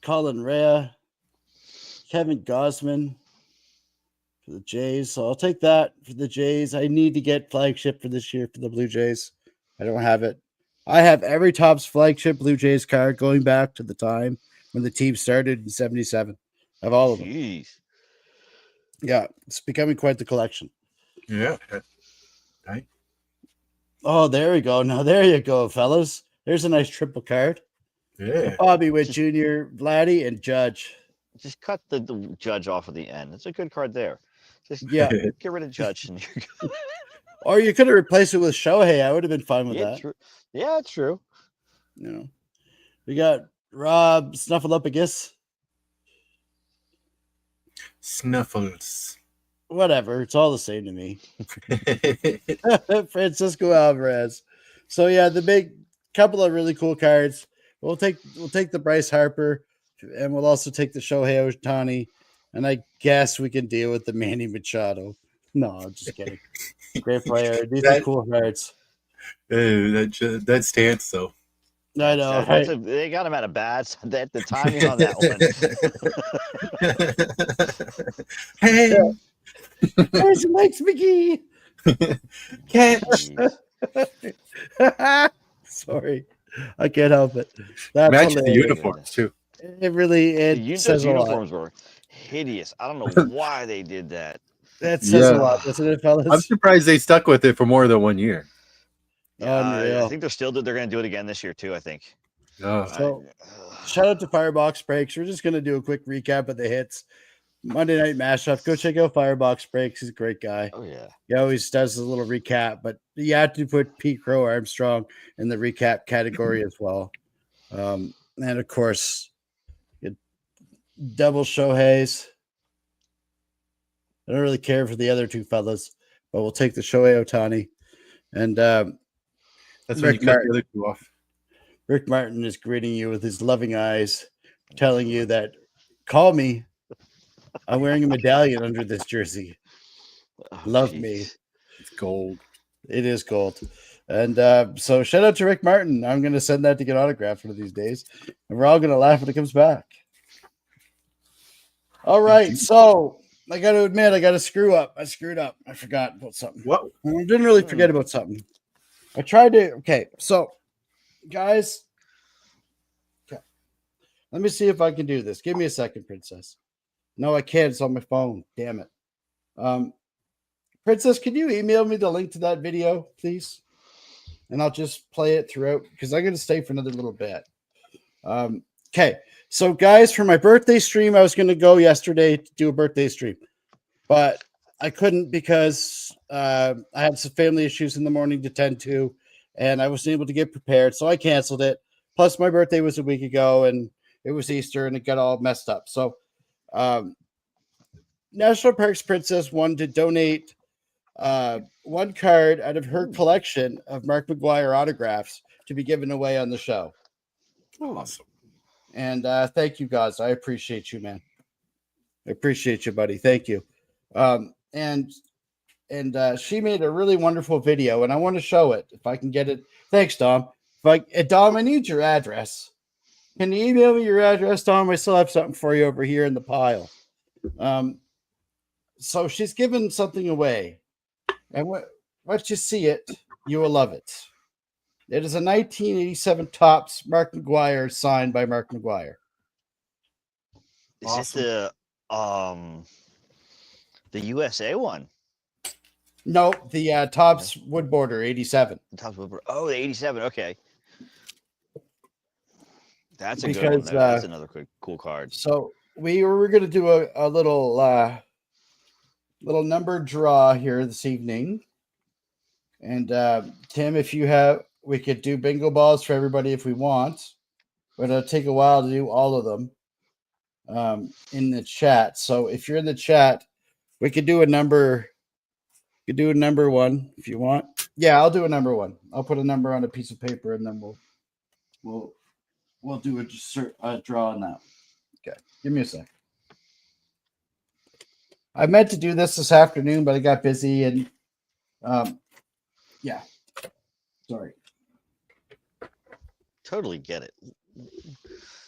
Speaker 1: Colin Rea, Kevin Gausman for the Jays. So I'll take that for the Jays. I need to get flagship for this year for the Blue Jays. I don't have it. I have every Topps flagship Blue Jays card going back to the time when the team started in 77. I have all of them.
Speaker 3: Jeez.
Speaker 1: Yeah, it's becoming quite the collection.
Speaker 2: Yeah. Right.
Speaker 1: Oh, there we go. Now, there you go, fellas. There's a nice triple card.
Speaker 2: Yeah.
Speaker 1: Bobby Witt Jr., Vladdy, and Judge.
Speaker 3: Just cut the Judge off at the end. It's a good card there. Just
Speaker 1: Yeah.
Speaker 3: get rid of Judge. And you're good.
Speaker 1: Or you could have replaced it with Shohei. I would have been fine with that.
Speaker 3: True. Yeah, it's true.
Speaker 1: You know, we got Rob Snuffleupagus.
Speaker 2: Snuffles.
Speaker 1: Whatever. It's all the same to me. Francisco Alvarez. So yeah, the big couple of really cool cards. We'll take the Bryce Harper, and we'll also take the Shohei Ohtani, and I guess we can deal with the Manny Machado. No, I'm just kidding. Great player. These are cool cards.
Speaker 2: That stance though.
Speaker 1: I know. Right?
Speaker 3: They got him at a bad. The timing on that one.
Speaker 2: Hey,
Speaker 1: There's Mike McGee.
Speaker 3: Jeez.
Speaker 1: Sorry, I can't help it. That's
Speaker 2: matches the
Speaker 1: hilarious.
Speaker 2: uniforms too.
Speaker 1: It really
Speaker 3: Those
Speaker 1: says a lot.
Speaker 3: uniforms were hideous. I don't know why they did that.
Speaker 1: That says a
Speaker 2: Yeah.
Speaker 1: lot, doesn't it, fellas?
Speaker 2: I'm surprised they stuck with it for more than 1 year.
Speaker 1: Unreal.
Speaker 3: I think they're going to do it again this year too. I think.
Speaker 2: Oh,
Speaker 1: So, shout out to Firebox Breaks. We're just going to do a quick recap of the hits. Monday Night Mashup. Go check out Firebox Breaks. He's a great guy.
Speaker 3: Oh yeah.
Speaker 1: He always does a little recap, but you have to put Pete Crow Armstrong in the recap category as well. And of course, double Shohei's. I don't really care for the other two fellas, but we'll take the Shohei Ohtani. And
Speaker 2: that's when you cut the other two off.
Speaker 1: Rick Martin is greeting you with his loving eyes, telling you that, call me. I'm wearing a medallion under this jersey.
Speaker 3: Oh,
Speaker 1: Love
Speaker 3: geez.
Speaker 1: me.
Speaker 2: It's gold.
Speaker 1: It is gold. And so shout out to Rick Martin. I'm going to send that to get autographed one of these days. And we're all going to laugh when it comes back. All right. So I got to admit, I got to screw up. I screwed up. I forgot about something.
Speaker 2: What?
Speaker 1: I didn't really forget about something. I tried to. Okay. So, guys. Okay. Let me see if I can do this. Give me a second, Princess. No, I can't. It's on my phone. Damn it. Princess, can you email me the link to that video, please? And I'll just play it throughout because I'm going to stay for another little bit. Okay. So, guys, for my birthday stream, I was going to go yesterday to do a birthday stream, but I couldn't because I had some family issues in the morning to tend to, and I wasn't able to get prepared. So I canceled it. Plus, my birthday was a week ago, and it was Easter, and it got all messed up. So, National Parks Princess wanted to donate one card out of her collection of Mark McGwire autographs to be given away on the show.
Speaker 2: Awesome.
Speaker 1: And thank you, guys. I appreciate you, man. I appreciate you, buddy. Thank you. And she made a really wonderful video, and I want to show it if I can get it. Thanks, Dom. Dom, I need your address. Can you email me your address, Dom? I still have something for you over here in the pile. So she's given something away, and once you see it, you will love it. It is a 1987 Topps Mark McGwire signed by Mark McGwire.
Speaker 3: Is
Speaker 2: Awesome.
Speaker 3: it the USA one?
Speaker 1: No, the Topps Wood Border 87.
Speaker 3: Oh, the 87. Okay. That's a good
Speaker 1: Because,
Speaker 3: one. That's another cool card.
Speaker 1: So we were going to do a little number draw here this evening. And Tim, if you have, we could do bingo balls for everybody if we want, but it'll take a while to do all of them in the chat. So if you're in the chat, we could do a number. You could do a number one if you want. Yeah, I'll do a number one. I'll put a number on a piece of paper, and then we'll do a draw on that. Okay, give me a sec. I meant to do this afternoon, but I got busy, and yeah, sorry.
Speaker 3: Totally get it.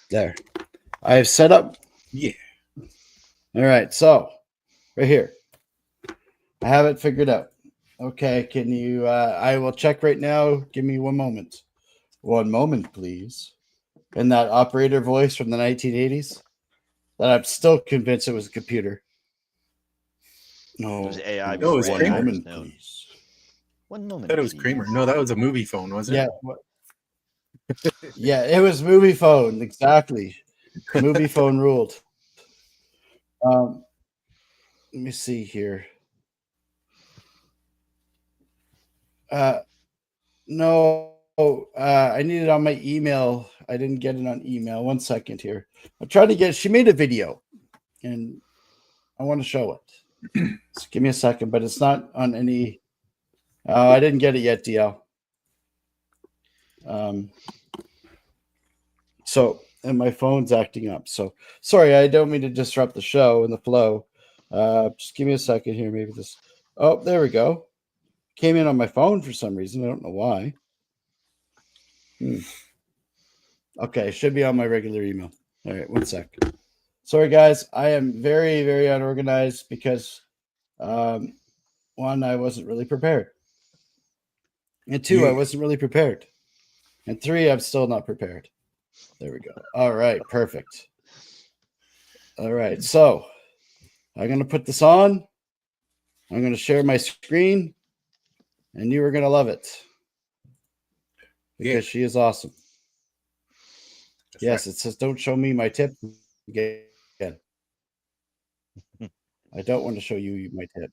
Speaker 1: There, I have set up.
Speaker 2: Yeah.
Speaker 1: All right, so right here, I have it figured out. Okay, can you? I will check right now. Give me 1 moment. 1 moment, please. In that operator voice from the 1980s, that I'm still convinced it was a computer. No,
Speaker 3: It was AI
Speaker 2: No, it was
Speaker 3: before
Speaker 2: Kramer.
Speaker 3: AI was
Speaker 1: moment,
Speaker 3: known.
Speaker 1: please.
Speaker 3: 1
Speaker 2: I
Speaker 3: moment,
Speaker 2: thought it was
Speaker 3: please.
Speaker 2: Kramer. No, that was a movie phone, wasn't
Speaker 1: Yeah,
Speaker 2: it?
Speaker 1: yeah, it was movie phone. Exactly, movie phone ruled. Let me see here. No, I need it on my email. I didn't get it on email. 1 second here. I'm trying to get. She made a video, and I want to show it. So give me a second, but it's not on any. I didn't get it yet, DL. So, and my phone's acting up. So sorry, I don't mean to disrupt the show and the flow. Just give me a second here. Maybe this. Oh, there we go. Came in on my phone for some reason. I don't know why. Okay, should be on my regular email. All right, 1 sec. Sorry, guys. I am very, very unorganized because, one, I wasn't really prepared. And two, I wasn't really prepared. And three, I'm still not prepared. There we go. All right, perfect. All right, so I'm going to put this on. I'm going to share my screen, and you are going to love it because she is awesome. Yes, it says, don't show me my tip again. I don't want to show you my tip.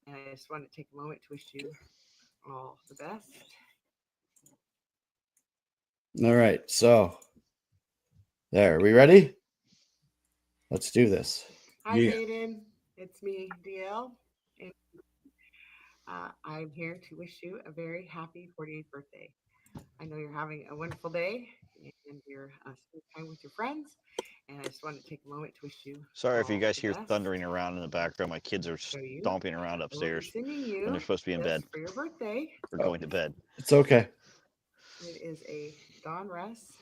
Speaker 4: And I just want to take a moment to wish you all the best.
Speaker 1: All right, so there. Are we ready? Let's do this.
Speaker 4: Hi, Maiden. It's me, DL. And I'm here to wish you a very happy 48th birthday. I know you're having a wonderful day and you're spending time with your friends. And I just want to take a moment to wish you.
Speaker 3: Sorry if you
Speaker 4: all
Speaker 3: guys
Speaker 4: the
Speaker 3: hear
Speaker 4: best.
Speaker 3: thundering around in the background. My kids are stomping around
Speaker 4: I will be
Speaker 3: upstairs
Speaker 4: sending you
Speaker 3: when they're supposed to be in bed
Speaker 4: for your birthday.
Speaker 3: or going to bed.
Speaker 1: It's okay.
Speaker 4: It is a Don Russ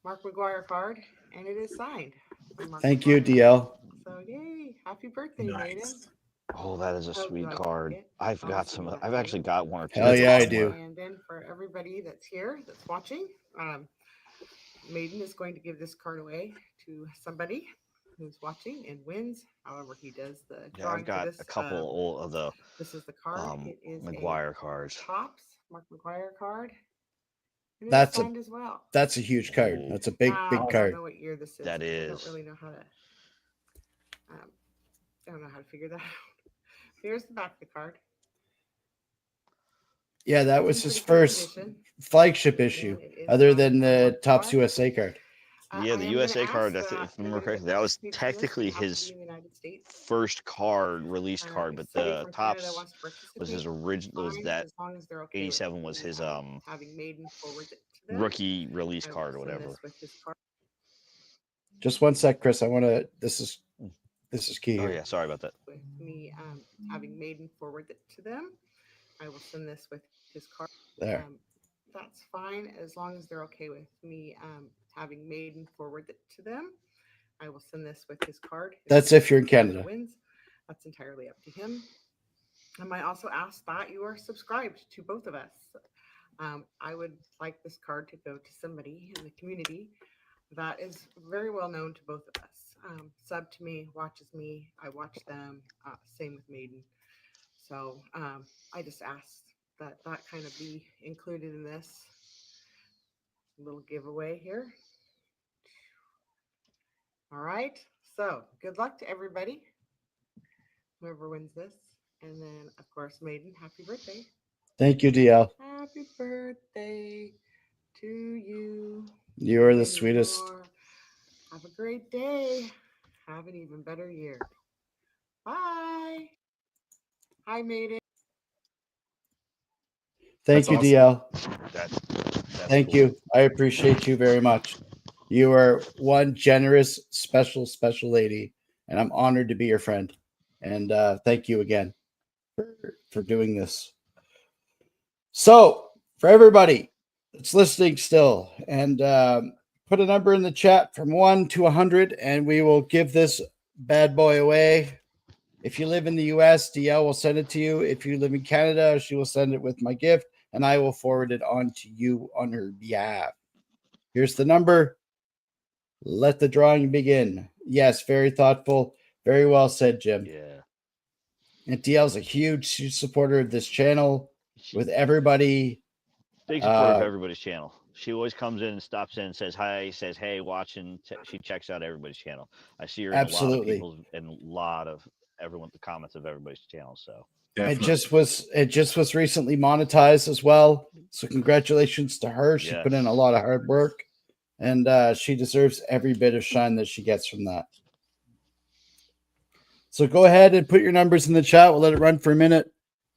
Speaker 4: Mark McGuire card, and it is signed. By Mark
Speaker 1: Thank you,
Speaker 4: McGuire.
Speaker 1: DL.
Speaker 4: So yay! Happy birthday, Maiden.
Speaker 3: Oh, that is a
Speaker 4: Hope you
Speaker 3: sweet
Speaker 4: like
Speaker 3: card.
Speaker 4: it.
Speaker 3: I've
Speaker 4: I'll
Speaker 3: got
Speaker 4: send
Speaker 3: some.
Speaker 4: you that
Speaker 3: I've
Speaker 4: too.
Speaker 3: actually got one or two.
Speaker 1: Hell yeah, I
Speaker 3: somewhere.
Speaker 1: do.
Speaker 4: And then for everybody that's here, that's watching, Maiden is going to give this card away to somebody who's watching and wins. However, he does the
Speaker 3: Yeah,
Speaker 4: drawing
Speaker 3: I've got
Speaker 4: for this.
Speaker 3: a couple of the
Speaker 4: This is the card. It is
Speaker 3: McGuire cards.
Speaker 4: Topps Mark McGuire card. And it
Speaker 1: That's
Speaker 4: is signed as well.
Speaker 1: That's a huge card.
Speaker 3: Ooh.
Speaker 1: That's a big
Speaker 4: I
Speaker 1: card.
Speaker 4: don't know what year this is.
Speaker 3: That
Speaker 4: I
Speaker 3: is.
Speaker 4: don't really know how to. I don't know how to figure that out. Here's the back of the card.
Speaker 1: Yeah, that was his first flagship issue, other than the Topps USA card.
Speaker 3: Yeah, the USA card, if I remember correctly, that was technically his first card, released card, but the Topps was his original, was that 87 was his rookie release card or whatever.
Speaker 1: Just 1 sec, Chris. I want to, this is key here.
Speaker 3: Oh yeah, sorry about that.
Speaker 4: With me having Maiden forward it to them, I will send this with his card.
Speaker 1: There.
Speaker 4: That's fine as long as they're okay with me having Maiden forward it to them. I will send this with his card.
Speaker 1: That's if you're in Canada.
Speaker 4: Wins. That's entirely up to him. I might also ask that you are subscribed to both of us. I would like this card to go to somebody in the community that is very well known to both of us. Sub to me, watches me, I watch them. Same with Maiden. So I just asked that kind of be included in this little giveaway here. All right. So good luck to everybody, whoever wins this. And then, of course, Maiden, happy birthday.
Speaker 1: Thank you, DL.
Speaker 4: Happy birthday to you.
Speaker 1: You are the sweetest.
Speaker 4: Have a great day. Have an even better year. Bye. Hi, Maiden.
Speaker 1: Thank you,
Speaker 2: awesome.
Speaker 1: DL.
Speaker 3: That's
Speaker 1: Thank
Speaker 3: cool.
Speaker 1: you. I appreciate you very much. You are one generous, special lady, and I'm honored to be your friend. And thank you again for doing this. So, for everybody, that's listening still, and put a number in the chat from 1 to 100, and we will give this bad boy away. If you live in the US, DL will send it to you. If you live in Canada, she will send it with my gift, and I will forward it on to you on her behalf. Here's the number. Let the drawing begin. Yes, very thoughtful. Very well said, Jim.
Speaker 3: Yeah.
Speaker 1: And DL's a huge supporter of this channel with everybody.
Speaker 3: Big supporter of everybody's channel. She always comes in and stops in and says hi, says hey, watching. She checks out everybody's channel. I see her in
Speaker 1: Absolutely.
Speaker 3: a lot of people's and a lot of everyone the comments of everybody's channel. So
Speaker 2: Definitely.
Speaker 1: it just was recently monetized as well. So congratulations to her. She put in a lot of hard work, and she deserves every bit of shine that she gets from that. So go ahead and put your numbers in the chat. We'll let it run for a minute.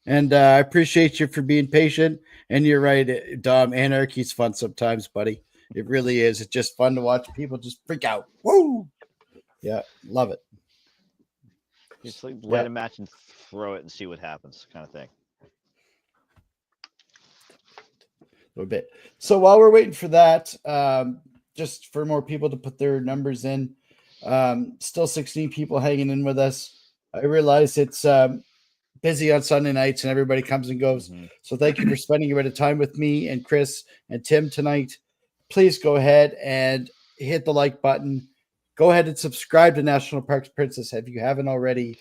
Speaker 1: And I appreciate you for being patient. And you're right, Dom. Anarchy's fun sometimes, buddy. It really is. It's just fun to watch people just freak out. Woo! Yeah, love it.
Speaker 3: Just like light a match and throw it and see what happens, kind of thing.
Speaker 1: A little bit. So while we're waiting for that, just for more people to put their numbers in, still 16 people hanging in with us. I realize it's busy on Sunday nights and everybody comes and goes. So thank you for spending a bit of time with me and Chris and Tim tonight. Please go ahead and hit the like button. Go ahead and subscribe to National Parks Princess if you haven't already.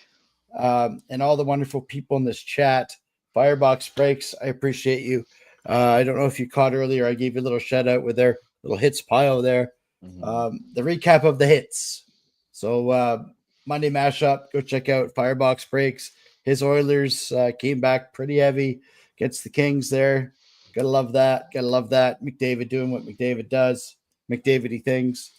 Speaker 1: And all the wonderful people in this chat. Firebox Breaks, I appreciate you. I don't know if you caught earlier, I gave you a little shout out with their little hits pile there. The recap of the hits. So Monday mashup, go check out Firebox Breaks. His Oilers came back pretty heavy against the Kings there. Gotta love that. Gotta love that. McDavid doing what McDavid does. McDavidy things.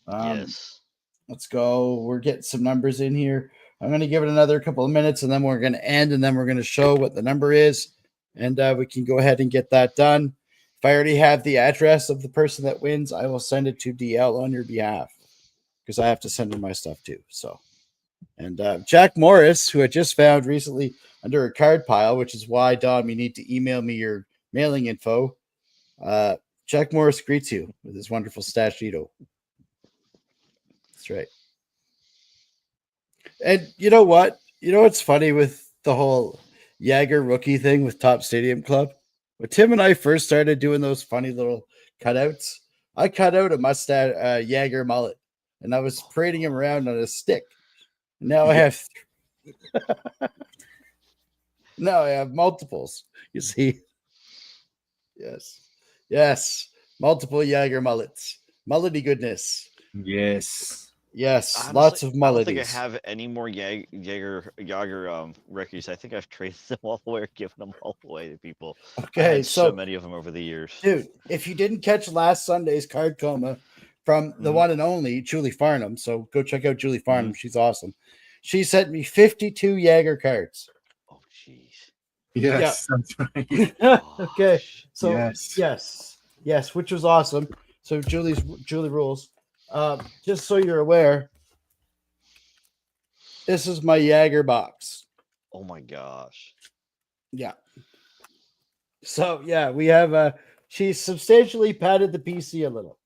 Speaker 3: Yes.
Speaker 1: Let's go. We're getting some numbers in here. I'm going to give it another couple of minutes, and then we're going to end, and then we're going to show what the number is, and we can go ahead and get that done. If I already have the address of the person that wins, I will send it to DL on your behalf because I have to send in my stuff too. So, and Jack Morris, who I just found recently under a card pile, which is why, Dom, you need to email me your mailing info. Jack Morris greets you with his wonderful stash Neeto. That's right. And you know what? You know what's funny with the whole Jagger rookie thing with Top Stadium Club? When Tim and I first started doing those funny little cutouts, I cut out a mustache Jagger mullet, and I was parading him around on a stick. Now I have now I have multiples. You see? Yes. Multiple Jagger mullets. Mullety goodness.
Speaker 2: Yes.
Speaker 1: Yes,
Speaker 3: Honestly,
Speaker 1: lots of mullets.
Speaker 3: I don't think I have any more Jaeger rookies. I think I've traded them all away or given them all away to people.
Speaker 1: Okay,
Speaker 3: I had so many of them over the years.
Speaker 1: Dude, if you didn't catch last Sunday's card coma from the one and only Julie Farnham, so go check out Julie Farnham. She's awesome. She sent me 52 Jaeger cards.
Speaker 3: Oh, jeez.
Speaker 2: Yes, that's right.
Speaker 1: Okay, so yes, which was awesome. So Julie rules. Just so you're aware, this is my Jagger box.
Speaker 3: Oh my gosh.
Speaker 1: Yeah. So yeah, we have she's substantially padded the PC a little.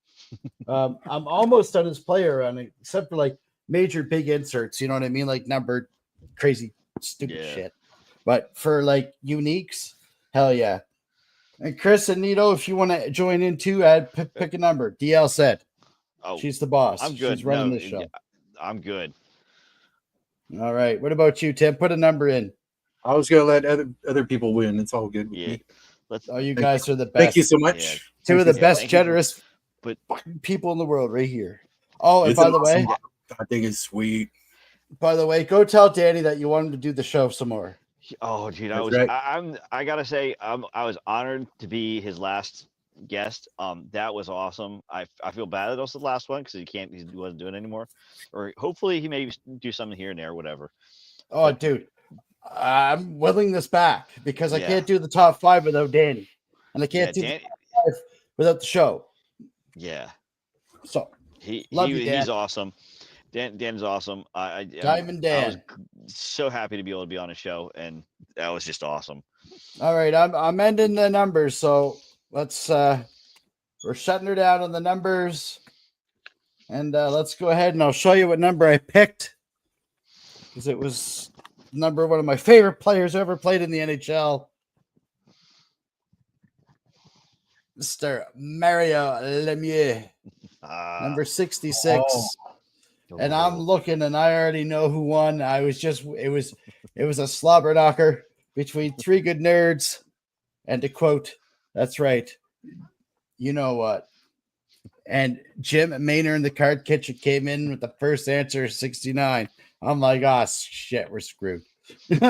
Speaker 1: I'm almost on his player on it, except for like major big inserts, you know what I mean? Like numbered crazy stupid shit. But for like uniques, hell yeah. And Chris and Neeto, if you want to join in too, pick a number. DL said.
Speaker 3: Oh,
Speaker 1: she's the boss.
Speaker 3: I'm good.
Speaker 1: She's running this show.
Speaker 3: I'm good.
Speaker 1: All right. What about you, Tim? Put a number in.
Speaker 2: I was gonna let other people win. It's all good with me.
Speaker 1: You guys are the best.
Speaker 2: Thank you so much.
Speaker 1: Yeah. Two of the best generous people in the world right here. Oh, and by the way,
Speaker 2: I think it's sweet.
Speaker 1: By the way, go tell Danny that you want him to do the show some more.
Speaker 3: Oh, dude, I gotta say, I was honored to be his last guest. That was awesome. I feel bad that it was the last one because he wasn't doing it anymore. Or hopefully he may do something here and there, whatever.
Speaker 1: Oh, dude, I'm willing this back because I can't do the top 5 without Danny, and I can't do the top 5 without the show.
Speaker 3: Yeah.
Speaker 1: So
Speaker 3: he's
Speaker 1: Dan.
Speaker 3: awesome. Dan's awesome.
Speaker 1: Diamond Dan.
Speaker 3: I was so happy to be able to be on a show, and that was just awesome.
Speaker 1: All right, I'm ending the numbers, so let's we're shutting her down on the numbers. And let's go ahead and I'll show you what number I picked. Because it was number one of my favorite players who ever played in the NHL. Mr. Mario Lemieux. Number 66. And I'm looking and I already know who won. It was a slobber knocker between three good nerds. And to quote, that's right. You know what? And Jim Maynard in the card kitchen came in with the first answer, 69. I'm like, oh, shit, we're screwed. Right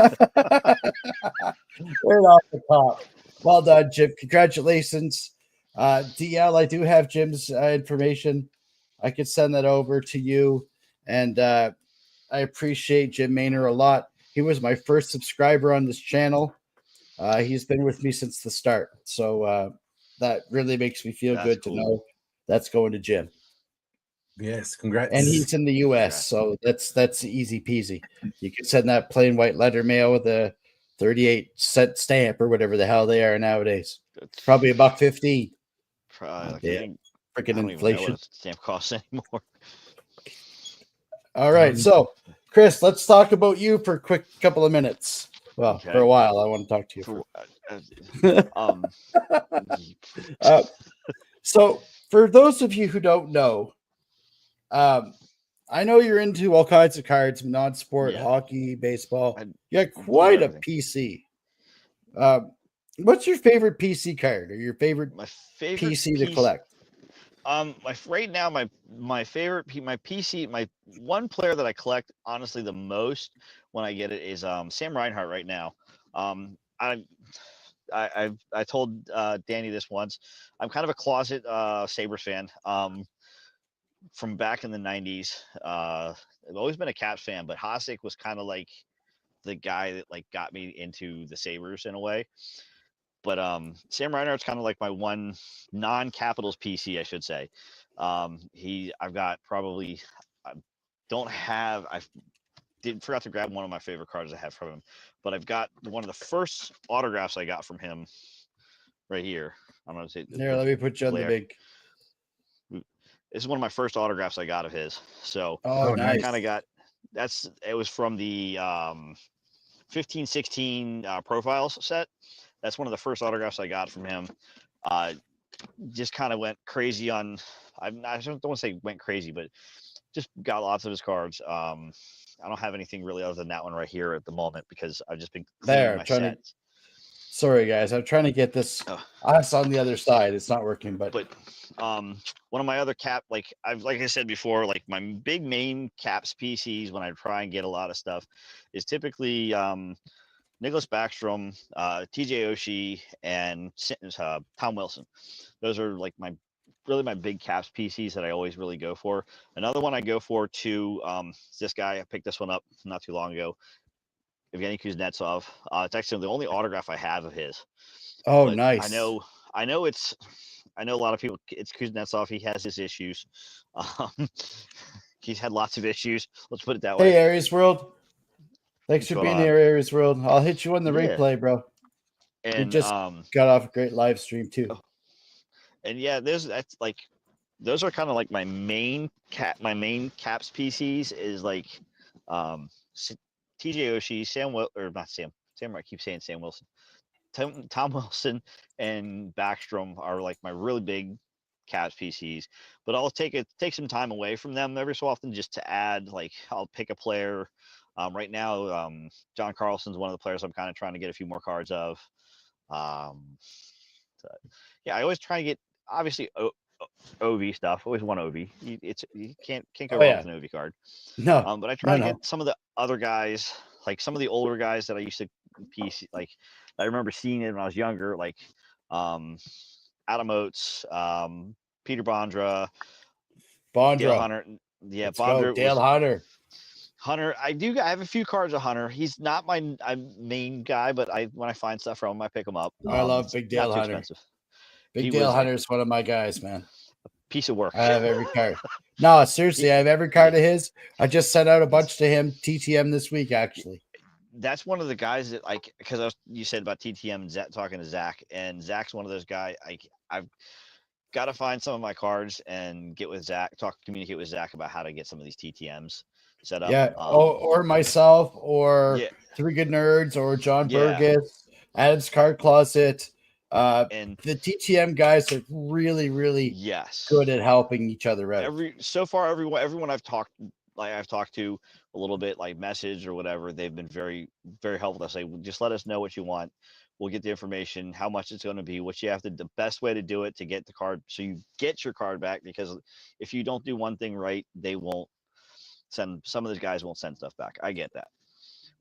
Speaker 1: off the top. Well done, Jim. Congratulations. DL, I do have Jim's information. I could send that over to you. And I appreciate Jim Maynard a lot. He was my first subscriber on this channel. He's been with me since the start. So that really makes me feel good to know that's going to Jim.
Speaker 2: Yes, congrats.
Speaker 1: And he's in the US, so that's easy peasy. You can send that plain white letter mail with a 38-cent stamp or whatever the hell they are nowadays. It's probably $1.50.
Speaker 3: Probably
Speaker 1: freaking inflation.
Speaker 3: Stamp costs anymore.
Speaker 1: All right, so Chris, let's talk about you for a quick couple of minutes. Well, for a while, I want to talk to you. So, for those of you who don't know, I know you're into all kinds of cards, non-sport, hockey, baseball. You got quite a PC. What's your favorite PC card or your favorite PC to collect?
Speaker 3: Right now, my favorite PC, my one player that I collect honestly the most when I get it is Sam Reinhart right now. I told Danny this once. I'm kind of a closet Sabres fan. From back in the 90s. I've always been a Caps fan, but Hasek was kind of like the guy that like got me into the Sabres in a way. But Sam Reinhart's kind of like my one non-Capitals PC, I should say. I've got probably forgot to grab one of my favorite cards I have from him, but I've got one of the first autographs I got from him right here. I'm gonna say
Speaker 1: here. Let me put you on the big.
Speaker 3: This is one of my first autographs I got of his. So
Speaker 1: nice.
Speaker 3: I kind of got it was from the 15-16 profiles set. That's one of the first autographs I got from him. Just kind of went crazy on. I don't want to say went crazy, but just got lots of his cards. I don't have anything really other than that one right here at the moment because I've just been cleaning my sets.
Speaker 1: Sorry, guys. I'm trying to get this us on the other side. It's not working, but
Speaker 3: one of my other like I said before, like my big main Caps PCs when I try and get a lot of stuff is typically Nicholas Backstrom, TJ Oshie, and Tom Wilson. Those are like my big Caps PCs that I always really go for. Another one I go for too. This guy, I picked this one up not too long ago. Evgeny Kuznetsov. It's actually the only autograph I have of his.
Speaker 1: Oh, but nice.
Speaker 3: I know a lot of people. It's Kuznetsov. He has his issues. He's had lots of issues. Let's put it that way.
Speaker 1: Hey, Aries World. Thanks for being here, Aries World. I'll hit you on the replay, bro. And we just got off a great live stream too.
Speaker 3: And yeah, those are kind of like my main Caps PCs is like TJ Oshie, I keep saying Sam Wilson. Tom Wilson and Backstrom are like my really big Caps PCs, but I'll take some time away from them every so often just to add, like I'll pick a player. Right now, John Carlson's one of the players I'm kind of trying to get a few more cards of. I always try to get obviously OV stuff. Always want OV. You can't go wrong with an OV card.
Speaker 1: No.
Speaker 3: But I try to get some of the other guys, like some of the older guys that I used to PC, like I remember seeing it when I was younger, like Adam Oates, Peter Bondra, Dale Hunter. Yeah, Bondra.
Speaker 1: Dale Hunter.
Speaker 3: Hunter, I have a few cards of Hunter. He's not my main guy, but when I find stuff from him, I pick him up.
Speaker 1: I love Big Dale Hunter. Big Dale Hunter is one of my guys, man.
Speaker 3: Piece of work.
Speaker 1: I have every card. No, seriously, I have every card of his. I just sent out a bunch to him, TTM this week, actually.
Speaker 3: That's one of the guys that because you said about TTM and talking to Zach, and Zach's one of those guys. got to find some of my cards and communicate with Zach about how to get some of these TTMs set up.
Speaker 1: Yeah, or myself, or
Speaker 3: yeah,
Speaker 1: Three Good Nerds, or John
Speaker 3: Yeah.
Speaker 1: Burgess, Adam's Card Closet.
Speaker 3: and
Speaker 1: The TTM guys are really, really
Speaker 3: yes,
Speaker 1: good at helping each other out.
Speaker 3: Everyone I've talked to a little bit, like message or whatever, they've been very, very helpful. They say, just let us know what you want. We'll get the information, how much it's going to be, what you have to, the best way to do it to get the card, so you get your card back. Because if you don't do one thing right, they won't send. Some of those guys won't send stuff back. I get that,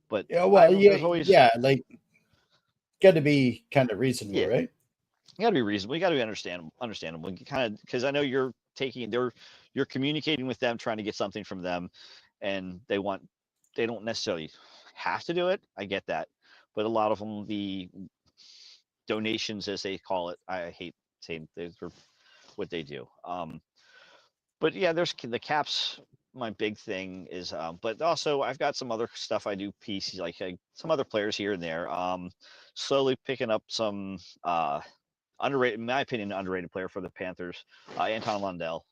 Speaker 3: but
Speaker 1: Yeah, well,
Speaker 3: there's always
Speaker 1: like got to be kind of reasonable,
Speaker 3: Yeah.
Speaker 1: right?
Speaker 3: You got to be reasonable. You got to be understandable. Kind of, because I know you're communicating with them, trying to get something from them, and they don't necessarily have to do it. I get that, but a lot of them, the donations, as they call it, I hate saying those are what they do. But yeah, there's the caps. My big thing is, but also I've got some other stuff I do pieces, like some other players here and there. Slowly picking up some underrated, in my opinion, underrated player for the Panthers, Anton Lundell.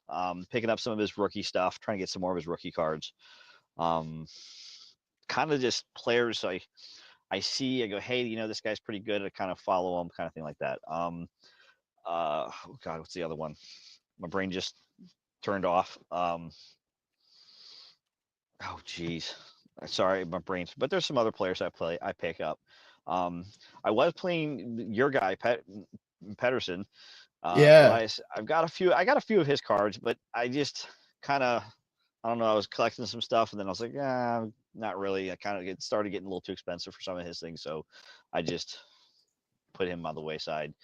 Speaker 3: Picking up some of his rookie stuff, trying to get some more of his rookie cards. Kind of just players I see, I go, hey, this guy's pretty good. I kind of follow him, kind of thing like that. Oh God, what's the other one? My brain just turned off. Oh geez, sorry, my brain's. But there's some other players I pick up. I was playing your guy, Pedersen.
Speaker 1: Yeah.
Speaker 3: I've got a few. I got a few of his cards, but I just kind of, I don't know. I was collecting some stuff, and then I was like, not really. I kind of started getting a little too expensive for some of his things, so I just put him on the wayside.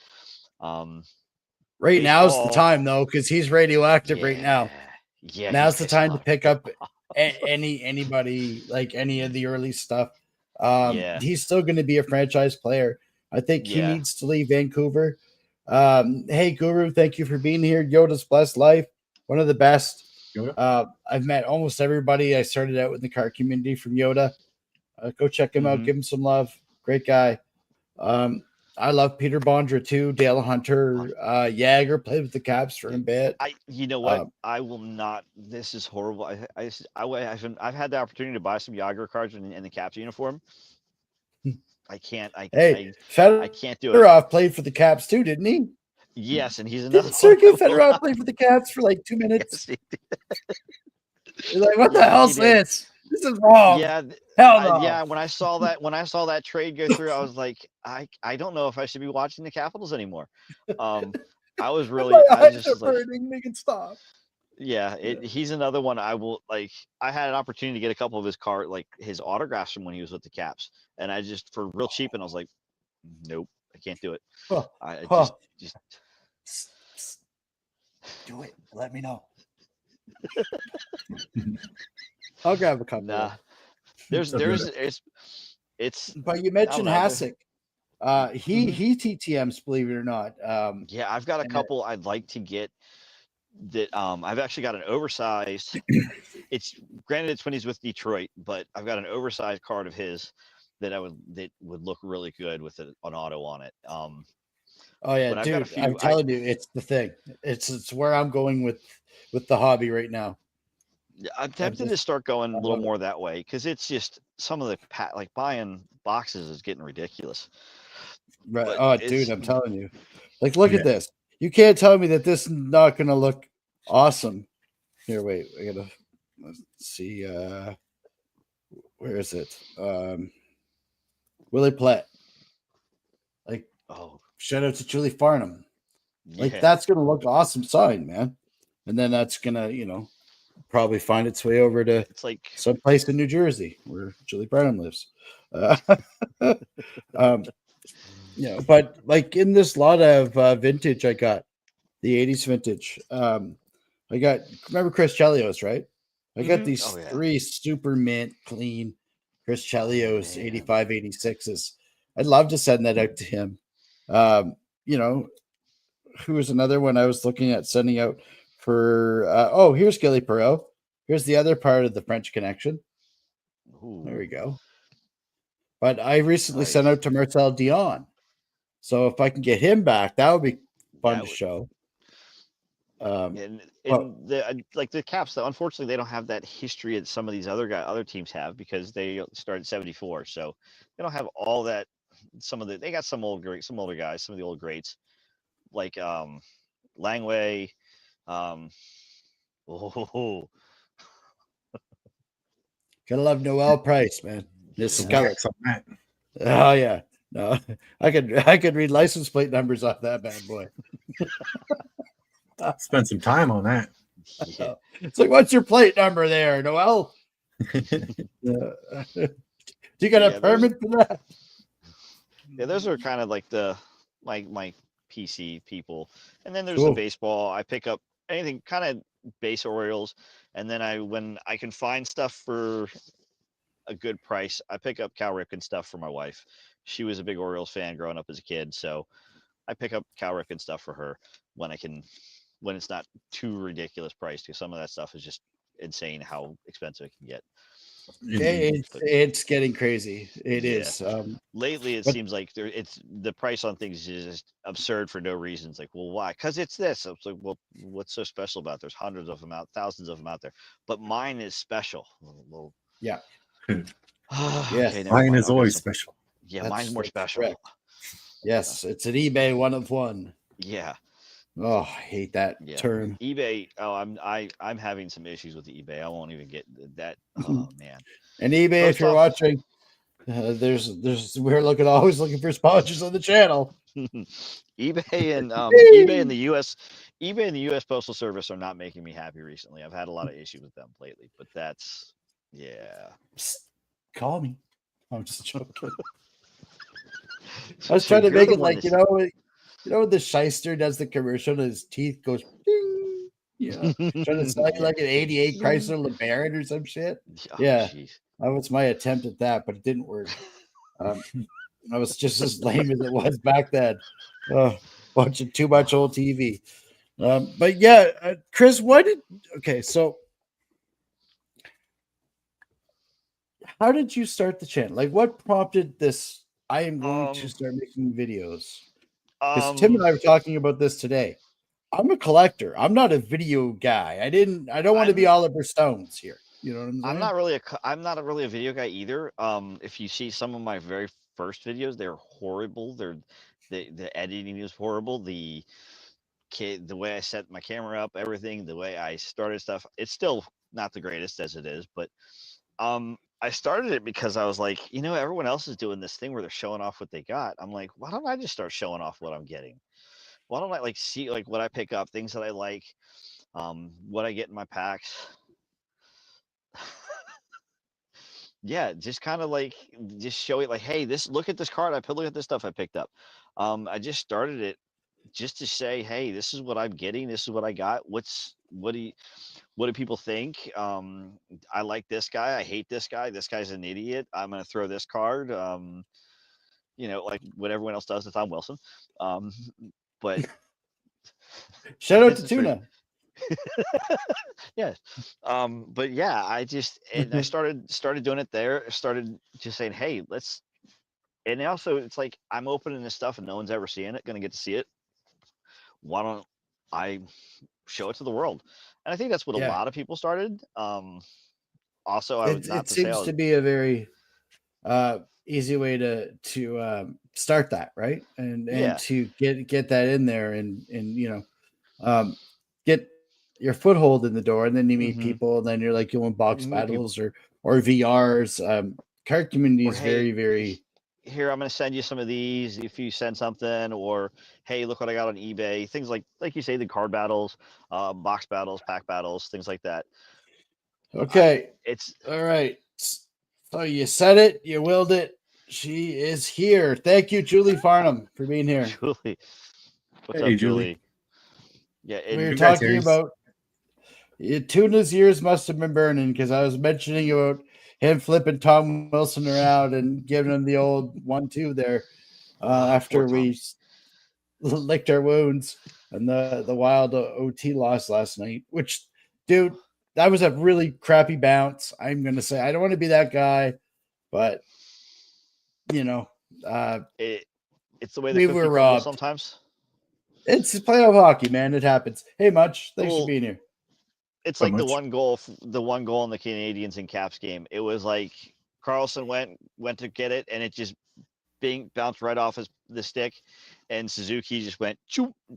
Speaker 1: Right now's the
Speaker 3: Baseball,
Speaker 1: time though, because he's radioactive right now.
Speaker 3: Yeah,
Speaker 1: Now's the time to pick up anybody, like any of the early stuff.
Speaker 3: Yeah.
Speaker 1: He's still going to be a franchise player. I think he
Speaker 3: Yeah.
Speaker 1: needs to leave Vancouver. Hey, Guru, thank you for being here. Yoda's Blessed Life, one of the best. I've met almost everybody I started out with the card community from Yoda. Go check him out. Give him some love. Great guy. I love Peter Bondra too. Dale Hunter, Jagger played with the Caps for a bit.
Speaker 3: You know what? I will not. This is horrible. I've had the opportunity to buy some Jagger cards in the Caps uniform. I can't. I can't do it.
Speaker 1: Fedorov played for the Caps too, didn't he?
Speaker 3: Yes, and he's another.
Speaker 1: Did Sergei Fedorov play for the Caps for like 2 minutes?
Speaker 3: Yes,
Speaker 1: You're like, what the hell's this? This is wrong.
Speaker 3: Yeah,
Speaker 1: hell no.
Speaker 3: Yeah, when I saw that trade go through, I was like, I don't know if I should be watching the Capitals anymore. I was really.
Speaker 1: My
Speaker 3: I was
Speaker 1: eyes
Speaker 3: just
Speaker 1: are burning. Make it stop.
Speaker 3: Yeah, he's another one I will like. I had an opportunity to get a couple of his his autographs from when he was with the Caps, and I just for real cheap, and I was like, nope, I can't do it. Just
Speaker 1: do it. Let me know. I'll grab a couple.
Speaker 3: Nah, it's.
Speaker 1: But you mentioned Hasek. He TTMs, believe it or not.
Speaker 3: Yeah, I've got a couple I'd like to get. That I've actually got an oversized. It's granted it's when he's with Detroit, but I've got an oversized card of his that would look really good with an auto on it.
Speaker 1: Oh yeah, dude! I'm telling you, it's the thing. It's where I'm going with the hobby right now.
Speaker 3: I'm tempted to start going a little more that way because it's just some of the buying boxes is getting ridiculous.
Speaker 1: Right? Oh, dude, I'm telling you. Like, look at this. You can't tell me that this is not going to look awesome. Here, wait. I gotta let's see. Where is it? Willie Platt. Like, shout out to Julie Farnham. Like, that's going to look awesome sign, man. And then that's going to, probably find its way over to someplace in New Jersey where Julie Farnham lives. But like in this lot of vintage, I got the 80s vintage. I got, remember Chris Chelios, right? I got these 3 super mint clean Chris Chelios 85, 86s. I'd love to send that out to him. Who was another one I was looking at sending out for? Here's Gilly Perot. Here's the other part of the French connection. Ooh. There we go. But I recently sent out to Marcel Dion. So if I can get him back, that would be fun to show.
Speaker 3: And like the Caps, though, unfortunately, they don't have that history that some of these other teams have because they started 74, so they don't have all that. They got some older guys, some of the old greats like Langway. Oh,
Speaker 1: Gotta love Noel Price, man. This
Speaker 2: Some
Speaker 1: scout.
Speaker 2: wax on that.
Speaker 1: Oh yeah. No, I could read license plate numbers off that bad boy.
Speaker 2: Spend some time on that.
Speaker 3: yeah.
Speaker 1: It's like, what's your plate number there, Noel? Do you got a permit for that?
Speaker 3: Yeah, those are kind of like my PC people. And then there's
Speaker 1: Cool.
Speaker 3: the baseball. I pick up anything kind of base Orioles, and then when I can find stuff for a good price, I pick up Cal Ripken stuff for my wife. She was a big Orioles fan growing up as a kid, so I pick up Cal Ripken stuff for her when it's not too ridiculous price, because some of that stuff is just insane how expensive it can get.
Speaker 1: It's getting crazy. It is.
Speaker 3: Lately, it seems like the price on things is just absurd for no reason. It's like, well, why? Because it's this. It's like, well, what's so special about it? There's hundreds of them out, thousands of them out there, but mine is special. Well,
Speaker 1: yeah.
Speaker 3: Yes. Okay,
Speaker 2: mine is always special.
Speaker 3: Yeah, mine's more special.
Speaker 1: Correct. Yes, it's an eBay one of one.
Speaker 3: Yeah.
Speaker 1: Oh, I hate that term.
Speaker 3: eBay. Oh, I'm having some issues with the eBay. I won't even get that. Oh man.
Speaker 1: And eBay, if you're watching, we're always looking for sponsors on the channel.
Speaker 3: eBay and eBay in the U.S. Postal Service are not making me happy recently. I've had a lot of issues with them lately, but that's
Speaker 1: Call me. I'm just joking. I was trying to make it like, when the shyster does the commercial and his teeth goes ding, trying to sell you like an 88 Chrysler LeBaron or some shit. That was my attempt at that, but it didn't work. I was just as lame as it was back then. Watching too much old TV. But yeah, Chris, so how did you start the channel? Like, what prompted this? I am going to start making videos. Because Tim and I were talking about this today. I'm a collector. I'm not a video guy. I don't want to be Oliver Stones here. You know what I'm saying?
Speaker 3: I'm not really a video guy either. If you see some of my very first videos, they're horrible. The editing is horrible. The way I set my camera up, everything, the way I started stuff, it's still not the greatest as it is, but I started it because I was like, everyone else is doing this thing where they're showing off what they got. I'm like, why don't I just start showing off what I'm getting? Why don't I see what I pick up, things that I like, what I get in my packs. Yeah, just kind of just show it hey, look at this card. Look at this stuff I picked up. I just started it just to say, hey, this is what I'm getting. This is what I got. What do people think? I like this guy. I hate this guy. This guy's an idiot. I'm going to throw this card. Like what everyone else does to Tom Wilson. But
Speaker 1: shout out to Tuna.
Speaker 3: Yes. But yeah, I started doing it there. Started just saying, hey, and also it's like I'm opening this stuff and no one's ever seeing it, going to get to see it. Why don't I show it to the world? And I think that's what a lot of people started. Also,
Speaker 1: it seems to be a very easy way to start that, right? And to get that in there and get your foothold in the door, and then you meet people, and then you're like doing box battles or VRs. Card community is very, very.
Speaker 3: Here, I'm going to send you some of these if you send something, or hey, look what I got on eBay. Things like you say, the card battles, box battles, pack battles, things like that.
Speaker 1: Okay, it's all right. So you said it, you willed it. She is here. Thank you, Julie Farnham, for being here.
Speaker 3: Julie, what's up, Julie? Yeah,
Speaker 1: we were talking about Tuna's ears must have been burning because I was mentioning about him flipping Tom Wilson around and giving him the old 1-2 there after we licked our wounds and the wild OT loss last night. Which, dude, that was a really crappy bounce. I'm gonna say I don't want to be that guy, but
Speaker 3: it's the way
Speaker 1: we were robbed
Speaker 3: sometimes.
Speaker 1: It's playoff hockey, man. It happens. Hey, Much, thanks
Speaker 3: Well,
Speaker 1: for being here.
Speaker 3: It's
Speaker 2: So
Speaker 3: like the
Speaker 2: much.
Speaker 3: one goal in the Canadians and Caps game. It was like Carlson went to get it, and it just bounced right off the stick, and Suzuki just went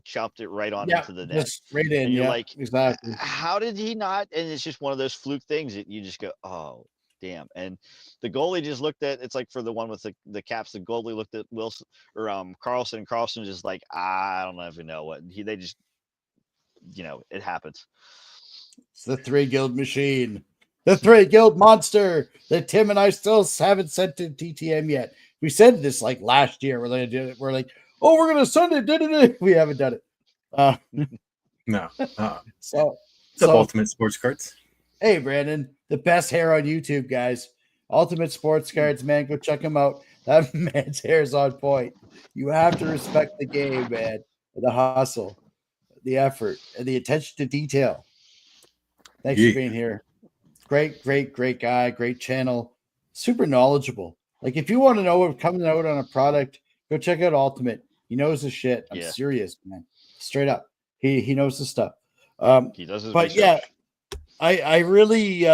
Speaker 3: chopped it right on into the net.
Speaker 1: Just straight in.
Speaker 3: And you're
Speaker 1: Yeah,
Speaker 3: like,
Speaker 1: exactly.
Speaker 3: how did he not? And it's just one of those fluke things that you just go, oh damn. And the goalie just looked at, it's like for the one with the Caps, the goalie looked at Wilson or Carlson. Carlson just like, I don't even know what they just, it happens.
Speaker 1: It's the 3 Guild machine, the 3 Guild monster that Tim and I still haven't sent to TTM yet. We said this like last year. We're like, oh, we're gonna send it. We haven't done it.
Speaker 2: No.
Speaker 1: So
Speaker 2: Ultimate Sports Cards.
Speaker 1: Hey, Brandon, the best hair on YouTube, guys. Ultimate Sports Cards, man. Go check him out. That man's hair is on point. You have to respect the game, man. The hustle, the effort, and the attention to detail. Thanks for being here. Great guy. Great channel. Super knowledgeable. Like, if you want to know what's coming out on a product, go check out Ultimate. He knows his shit. I'm serious, man. Straight up. He knows the stuff.
Speaker 3: He does his
Speaker 1: but
Speaker 3: research.
Speaker 1: Yeah, I really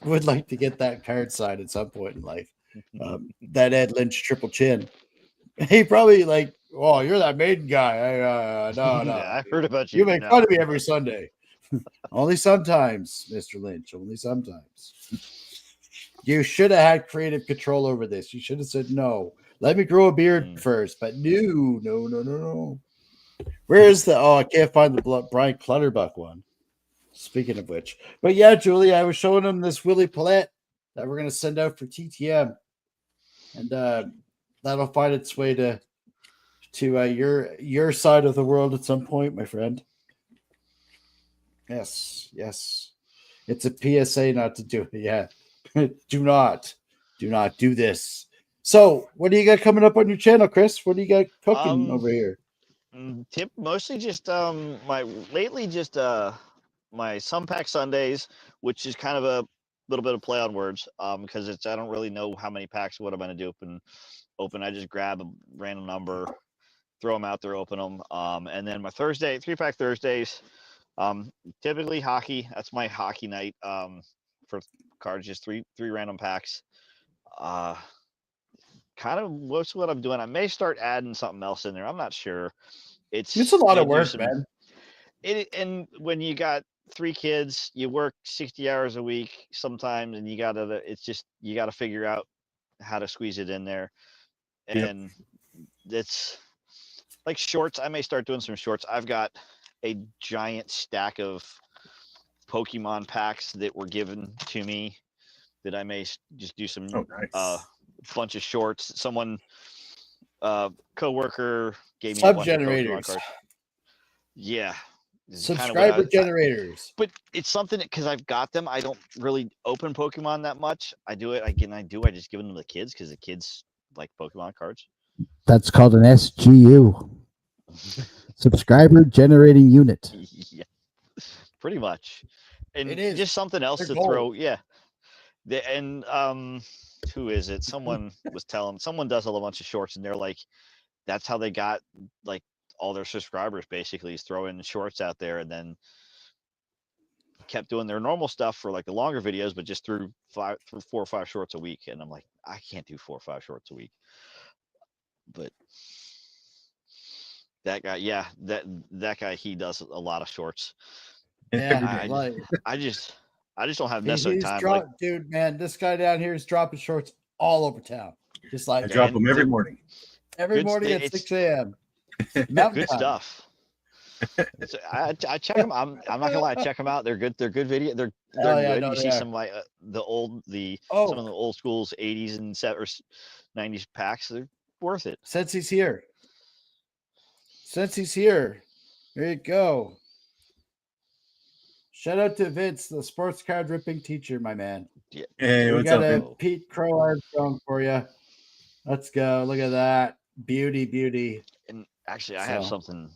Speaker 1: would like to get that card signed at some point in life. That Ed Lynch triple chin. He probably like, oh, you're that Maiden guy. No.
Speaker 3: Yeah, I heard about you.
Speaker 1: You make fun of me every Sunday. Only sometimes, Mr. Lynch. Only sometimes. You should have had creative control over this. You should have said no. Let me grow a beard first. But no. Where is the? Oh, I can't find the Brian Clutterbuck one. Speaking of which, but yeah, Julie, I was showing him this Willie Paulette that we're gonna send out for TTM, and that'll find its way to your side of the world at some point, my friend. Yes, it's a PSA not to do it. Yeah, do not do this. So, what do you got coming up on your channel, Chris? What do you got cooking over here?
Speaker 3: Tip mostly just my Sunpack Sundays, which is kind of a little bit of play on words, because I don't really know how many packs, what I'm going to do open. I just grab a random number, throw them out there, open them. And then my 3-pack Thursdays, typically hockey. That's my hockey night, for cards, just three random packs. Kind of most of what I'm doing. I may start adding something else in there. I'm not sure. It's
Speaker 1: a lot of work, man.
Speaker 3: And when you got 3 kids, you work 60 hours a week sometimes, and you gotta figure out how to squeeze it in there. And it's like shorts. I may start doing some shorts. I've got a giant stack of Pokemon packs that were given to me that I may just do some bunch of shorts. Someone coworker gave me
Speaker 1: sub generators.
Speaker 3: Yeah.
Speaker 1: Subscriber generators.
Speaker 3: But it's something because I've got them. I don't really open Pokemon that much. I do it. I just give them to the kids because the kids like Pokemon cards.
Speaker 1: That's called an SGU. Subscriber generating unit.
Speaker 3: Yeah, pretty much. And
Speaker 1: it is
Speaker 3: just something else to throw. Yeah. Who is it? Someone was telling. Someone does a whole bunch of shorts, and they're like, that's how they got like all their subscribers. Basically, is throwing shorts out there, and then kept doing their normal stuff for like the longer videos, but just threw 4 or 5 shorts a week. And I'm like, I can't do 4 or 5 shorts a week. But that guy, that guy, he does a lot of shorts.
Speaker 1: Yeah,
Speaker 3: I just don't have necessarily time.
Speaker 1: Dude, man, this guy down here is dropping shorts all over town. Just like
Speaker 2: I drop them every morning.
Speaker 1: Every morning at 6 a.m. Good
Speaker 3: stuff. I check them. I'm not gonna lie, I check them out. They're good. They're good video. They're good. You see some like some of the old schools 80s and 90s packs. They're worth it.
Speaker 1: Since he's here, there you go. Shout out to Vince, the sports card ripping teacher, my man.
Speaker 3: Yeah.
Speaker 2: Hey,
Speaker 1: we got a Pete Crow Armstrong for you. Let's go. Look at that. Beauty.
Speaker 3: And actually, I have something.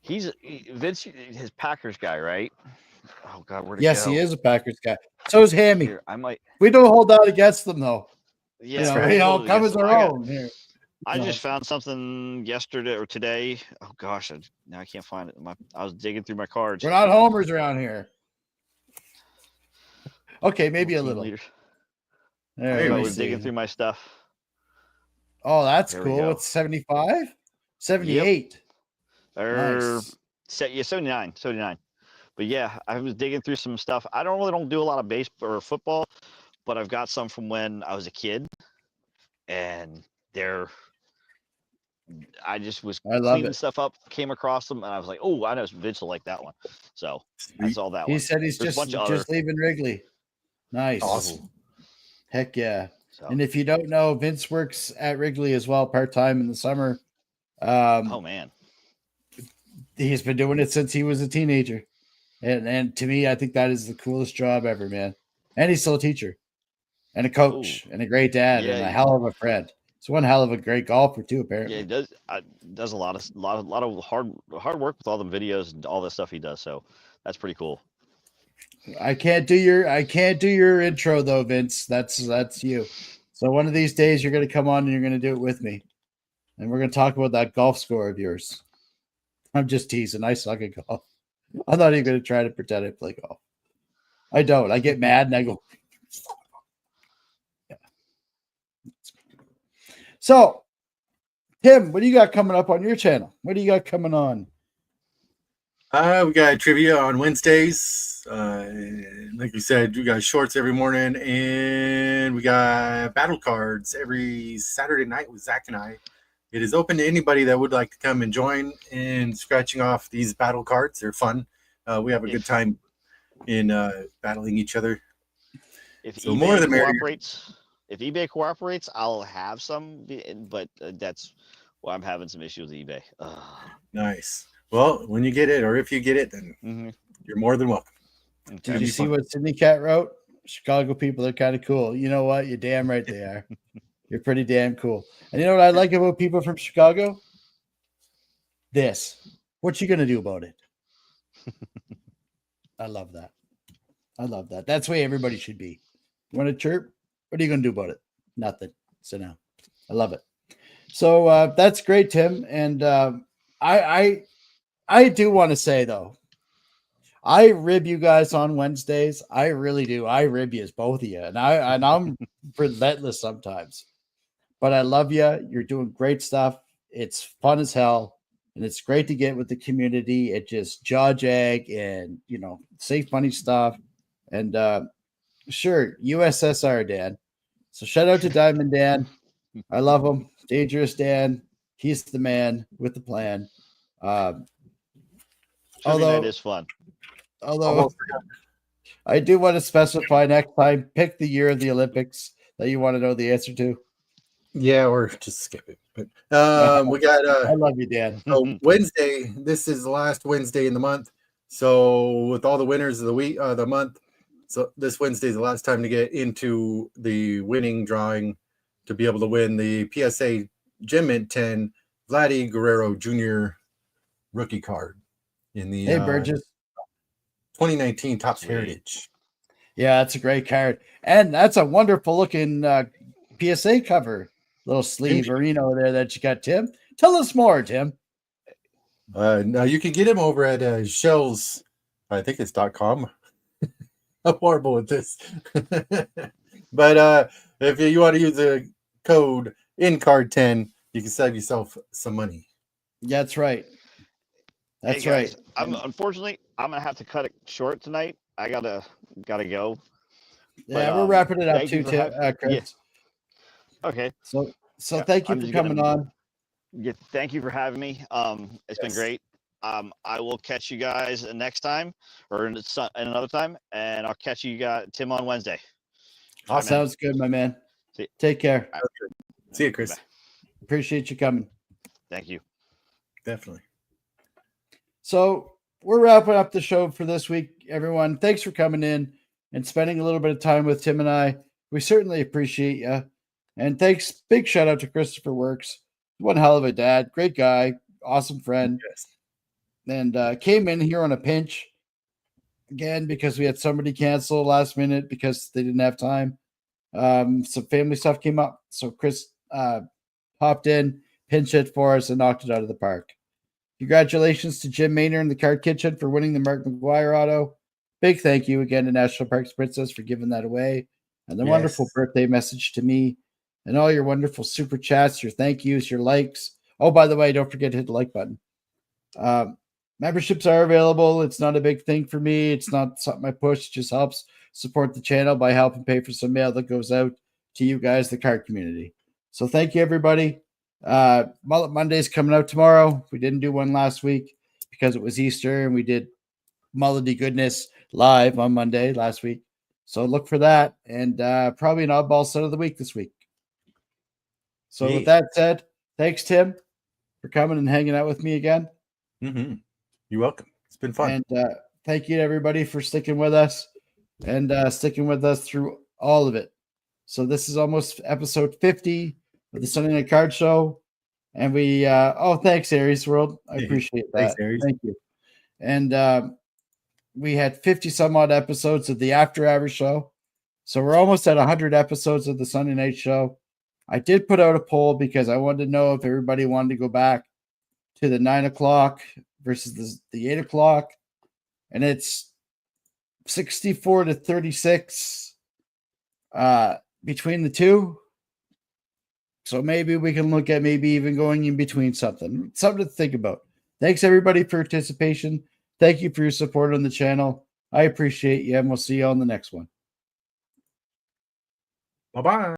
Speaker 3: Vince, his Packers guy, right? Oh God, where'd he go?
Speaker 1: He is a Packers guy. So is Hammy.
Speaker 3: Here,
Speaker 1: We don't hold out against them though.
Speaker 3: Yeah,
Speaker 1: we all come as our own here.
Speaker 3: I just found something yesterday or today. Oh gosh, now I can't find it. I was digging through my cards.
Speaker 1: We're not homers around here. Okay, maybe a
Speaker 3: Team
Speaker 1: little.
Speaker 3: leader.
Speaker 1: There,
Speaker 3: I was digging through my stuff.
Speaker 1: Oh, that's
Speaker 3: There we
Speaker 1: cool.
Speaker 3: go.
Speaker 1: It's 75? 78.
Speaker 3: Or
Speaker 1: Nice.
Speaker 3: 79. But yeah, I was digging through some stuff. I don't do a lot of baseball or football, but I've got some from when I was a kid, and I just was
Speaker 1: I love
Speaker 3: cleaning
Speaker 1: it.
Speaker 3: stuff up, came across them, and I was like, oh, I know Vince will like that one. So I saw that
Speaker 1: He
Speaker 3: one.
Speaker 1: said he's
Speaker 3: There's a bunch of
Speaker 1: just leaving Wrigley. Nice.
Speaker 2: Awesome.
Speaker 1: Heck yeah.
Speaker 3: So,
Speaker 1: And if you don't know, Vince works at Wrigley as well, part-time in the summer.
Speaker 3: oh man.
Speaker 1: He's been doing it since he was a teenager. And to me, I think that is the coolest job ever, man. And he's still a teacher and a coach and a great dad and a hell of a friend. He's one hell of a great golfer too, apparently.
Speaker 3: Yeah, he does a lot of hard work with all the videos and all the stuff he does. So that's pretty cool.
Speaker 1: I can't do your intro though, Vince. That's you. So one of these days you're gonna come on and you're gonna do it with me. And we're gonna talk about that golf score of yours. I'm just teasing. I suck at golf. I'm not even gonna try to pretend I play golf. I don't. I get mad and I go. Yeah. So, Tim, what do you got coming up on your channel? What do you got coming on?
Speaker 2: We got trivia on Wednesdays. Like you said, we got shorts every morning, and we got battle cards every Saturday night with Zach and I. It is open to anybody that would like to come and join in scratching off these battle cards. They're fun. We have a good time in battling each other.
Speaker 3: If
Speaker 2: so
Speaker 3: eBay
Speaker 2: more the
Speaker 3: eBay cooperates, I'll have some, but that's why I'm having some issues with eBay.
Speaker 2: Nice. Well, when you get it, or if you get it, then you're more than welcome.
Speaker 1: Did you see what Sydney Cat wrote? Chicago people are kind of cool. You know what? You're damn right they are. You're pretty damn cool. And you know what I like about people from Chicago? This. What you gonna do about it? I love that. I love that. That's the way everybody should be. You want to chirp? What are you gonna do about it? Nothing. So now, I love it. So that's great, Tim. And I do want to say though, I rib you guys on Wednesdays. I really do. I rib you as both of you, and I'm relentless sometimes. But I love you. You're doing great stuff. It's fun as hell, and it's great to get with the community. It just jaw jag and say funny stuff. And sure, USSR Dan. So shout out to Diamond Dan. I love him. Dangerous Dan. He's the man with the plan.
Speaker 3: Although it is fun.
Speaker 1: Although I do want to specify next time, pick the year of the Olympics that you want to know the answer to.
Speaker 2: Yeah, or just skip it. But we got
Speaker 1: I love you, Dan.
Speaker 2: So Wednesday, this is the last Wednesday in the month. So with all the winners of the week, the month, so this Wednesday is the last time to get into the winning drawing to be able to win the PSA Gem Mint 10 Vladdy Guerrero Jr. rookie card in the
Speaker 1: Burgess
Speaker 2: 2019 Topps Heritage.
Speaker 1: Yeah, that's a great card, and that's a wonderful looking PSA cover. Little sleeve Merino there that you got, Tim. Tell us more, Tim.
Speaker 2: Now you can get him over at Shells. I think it's .com. I'm horrible with this. But if you want to use the code INCARD10, you can save yourself some money.
Speaker 1: That's right. That's
Speaker 3: hey guys,
Speaker 1: right.
Speaker 3: Unfortunately, I'm gonna have to cut it short tonight. I gotta go.
Speaker 1: Yeah, we're wrapping it up too, Chris.
Speaker 3: Yeah. Okay.
Speaker 1: So thank you for coming on.
Speaker 3: Yeah, thank you for having me. It's been great. I will catch you guys next time or another time, and I'll catch you guys, Tim, on Wednesday.
Speaker 1: Sounds good, my man. Take care.
Speaker 2: Right. See you, Chris.
Speaker 3: Bye.
Speaker 1: Appreciate you coming.
Speaker 3: Thank you.
Speaker 2: Definitely.
Speaker 1: So we're wrapping up the show for this week, everyone. Thanks for coming in and spending a little bit of time with Tim and I. We certainly appreciate you. And thanks, big shout out to Christoper Works. One hell of a dad, great guy, awesome friend.
Speaker 2: Yes.
Speaker 1: And came in here on a pinch again because we had somebody cancel last minute because they didn't have time. Some family stuff came up. So Chris popped in, pinch hit for us, and knocked it out of the park. Congratulations to Jim Maynard in the Card Kitchen for winning the Mark McGuire auto. Big thank you again to National Parks Princess for giving that away. And the wonderful birthday message to me. And all your wonderful super chats, your thank yous, your likes. Oh, by the way, don't forget to hit the like button. Memberships are available. It's not a big thing for me. It's not something I push. It just helps support the channel by helping pay for some mail that goes out to you guys, the card community. So thank you, everybody. Mullet Monday's coming out tomorrow. We didn't do one last week because it was Easter, and we did Mullety Goodness live on Monday last week. So look for that, and probably an oddball set of the week this week. So with that said, thanks, Tim, for coming and hanging out with me again.
Speaker 2: Mm-hmm. You're welcome. It's been fun.
Speaker 1: And thank you to everybody for sticking with us and sticking with us through all of it. So this is almost episode 50 of the Sunday Night Card Show. And we, thanks, Aries World. I appreciate that.
Speaker 2: Thanks, Aries.
Speaker 1: Thank you. And we had 50 some odd episodes of the After Hours Show. So we're almost at 100 episodes of the Sunday Night Show. I did put out a poll because I wanted to know if everybody wanted to go back to the 9 o'clock versus the 8 o'clock. And it's 64 to 36 between the two. So maybe we can look at maybe even going in between something to think about. Thanks, everybody, for participation. Thank you for your support on the channel. I appreciate you, and we'll see you on the next one.
Speaker 2: Bye-bye.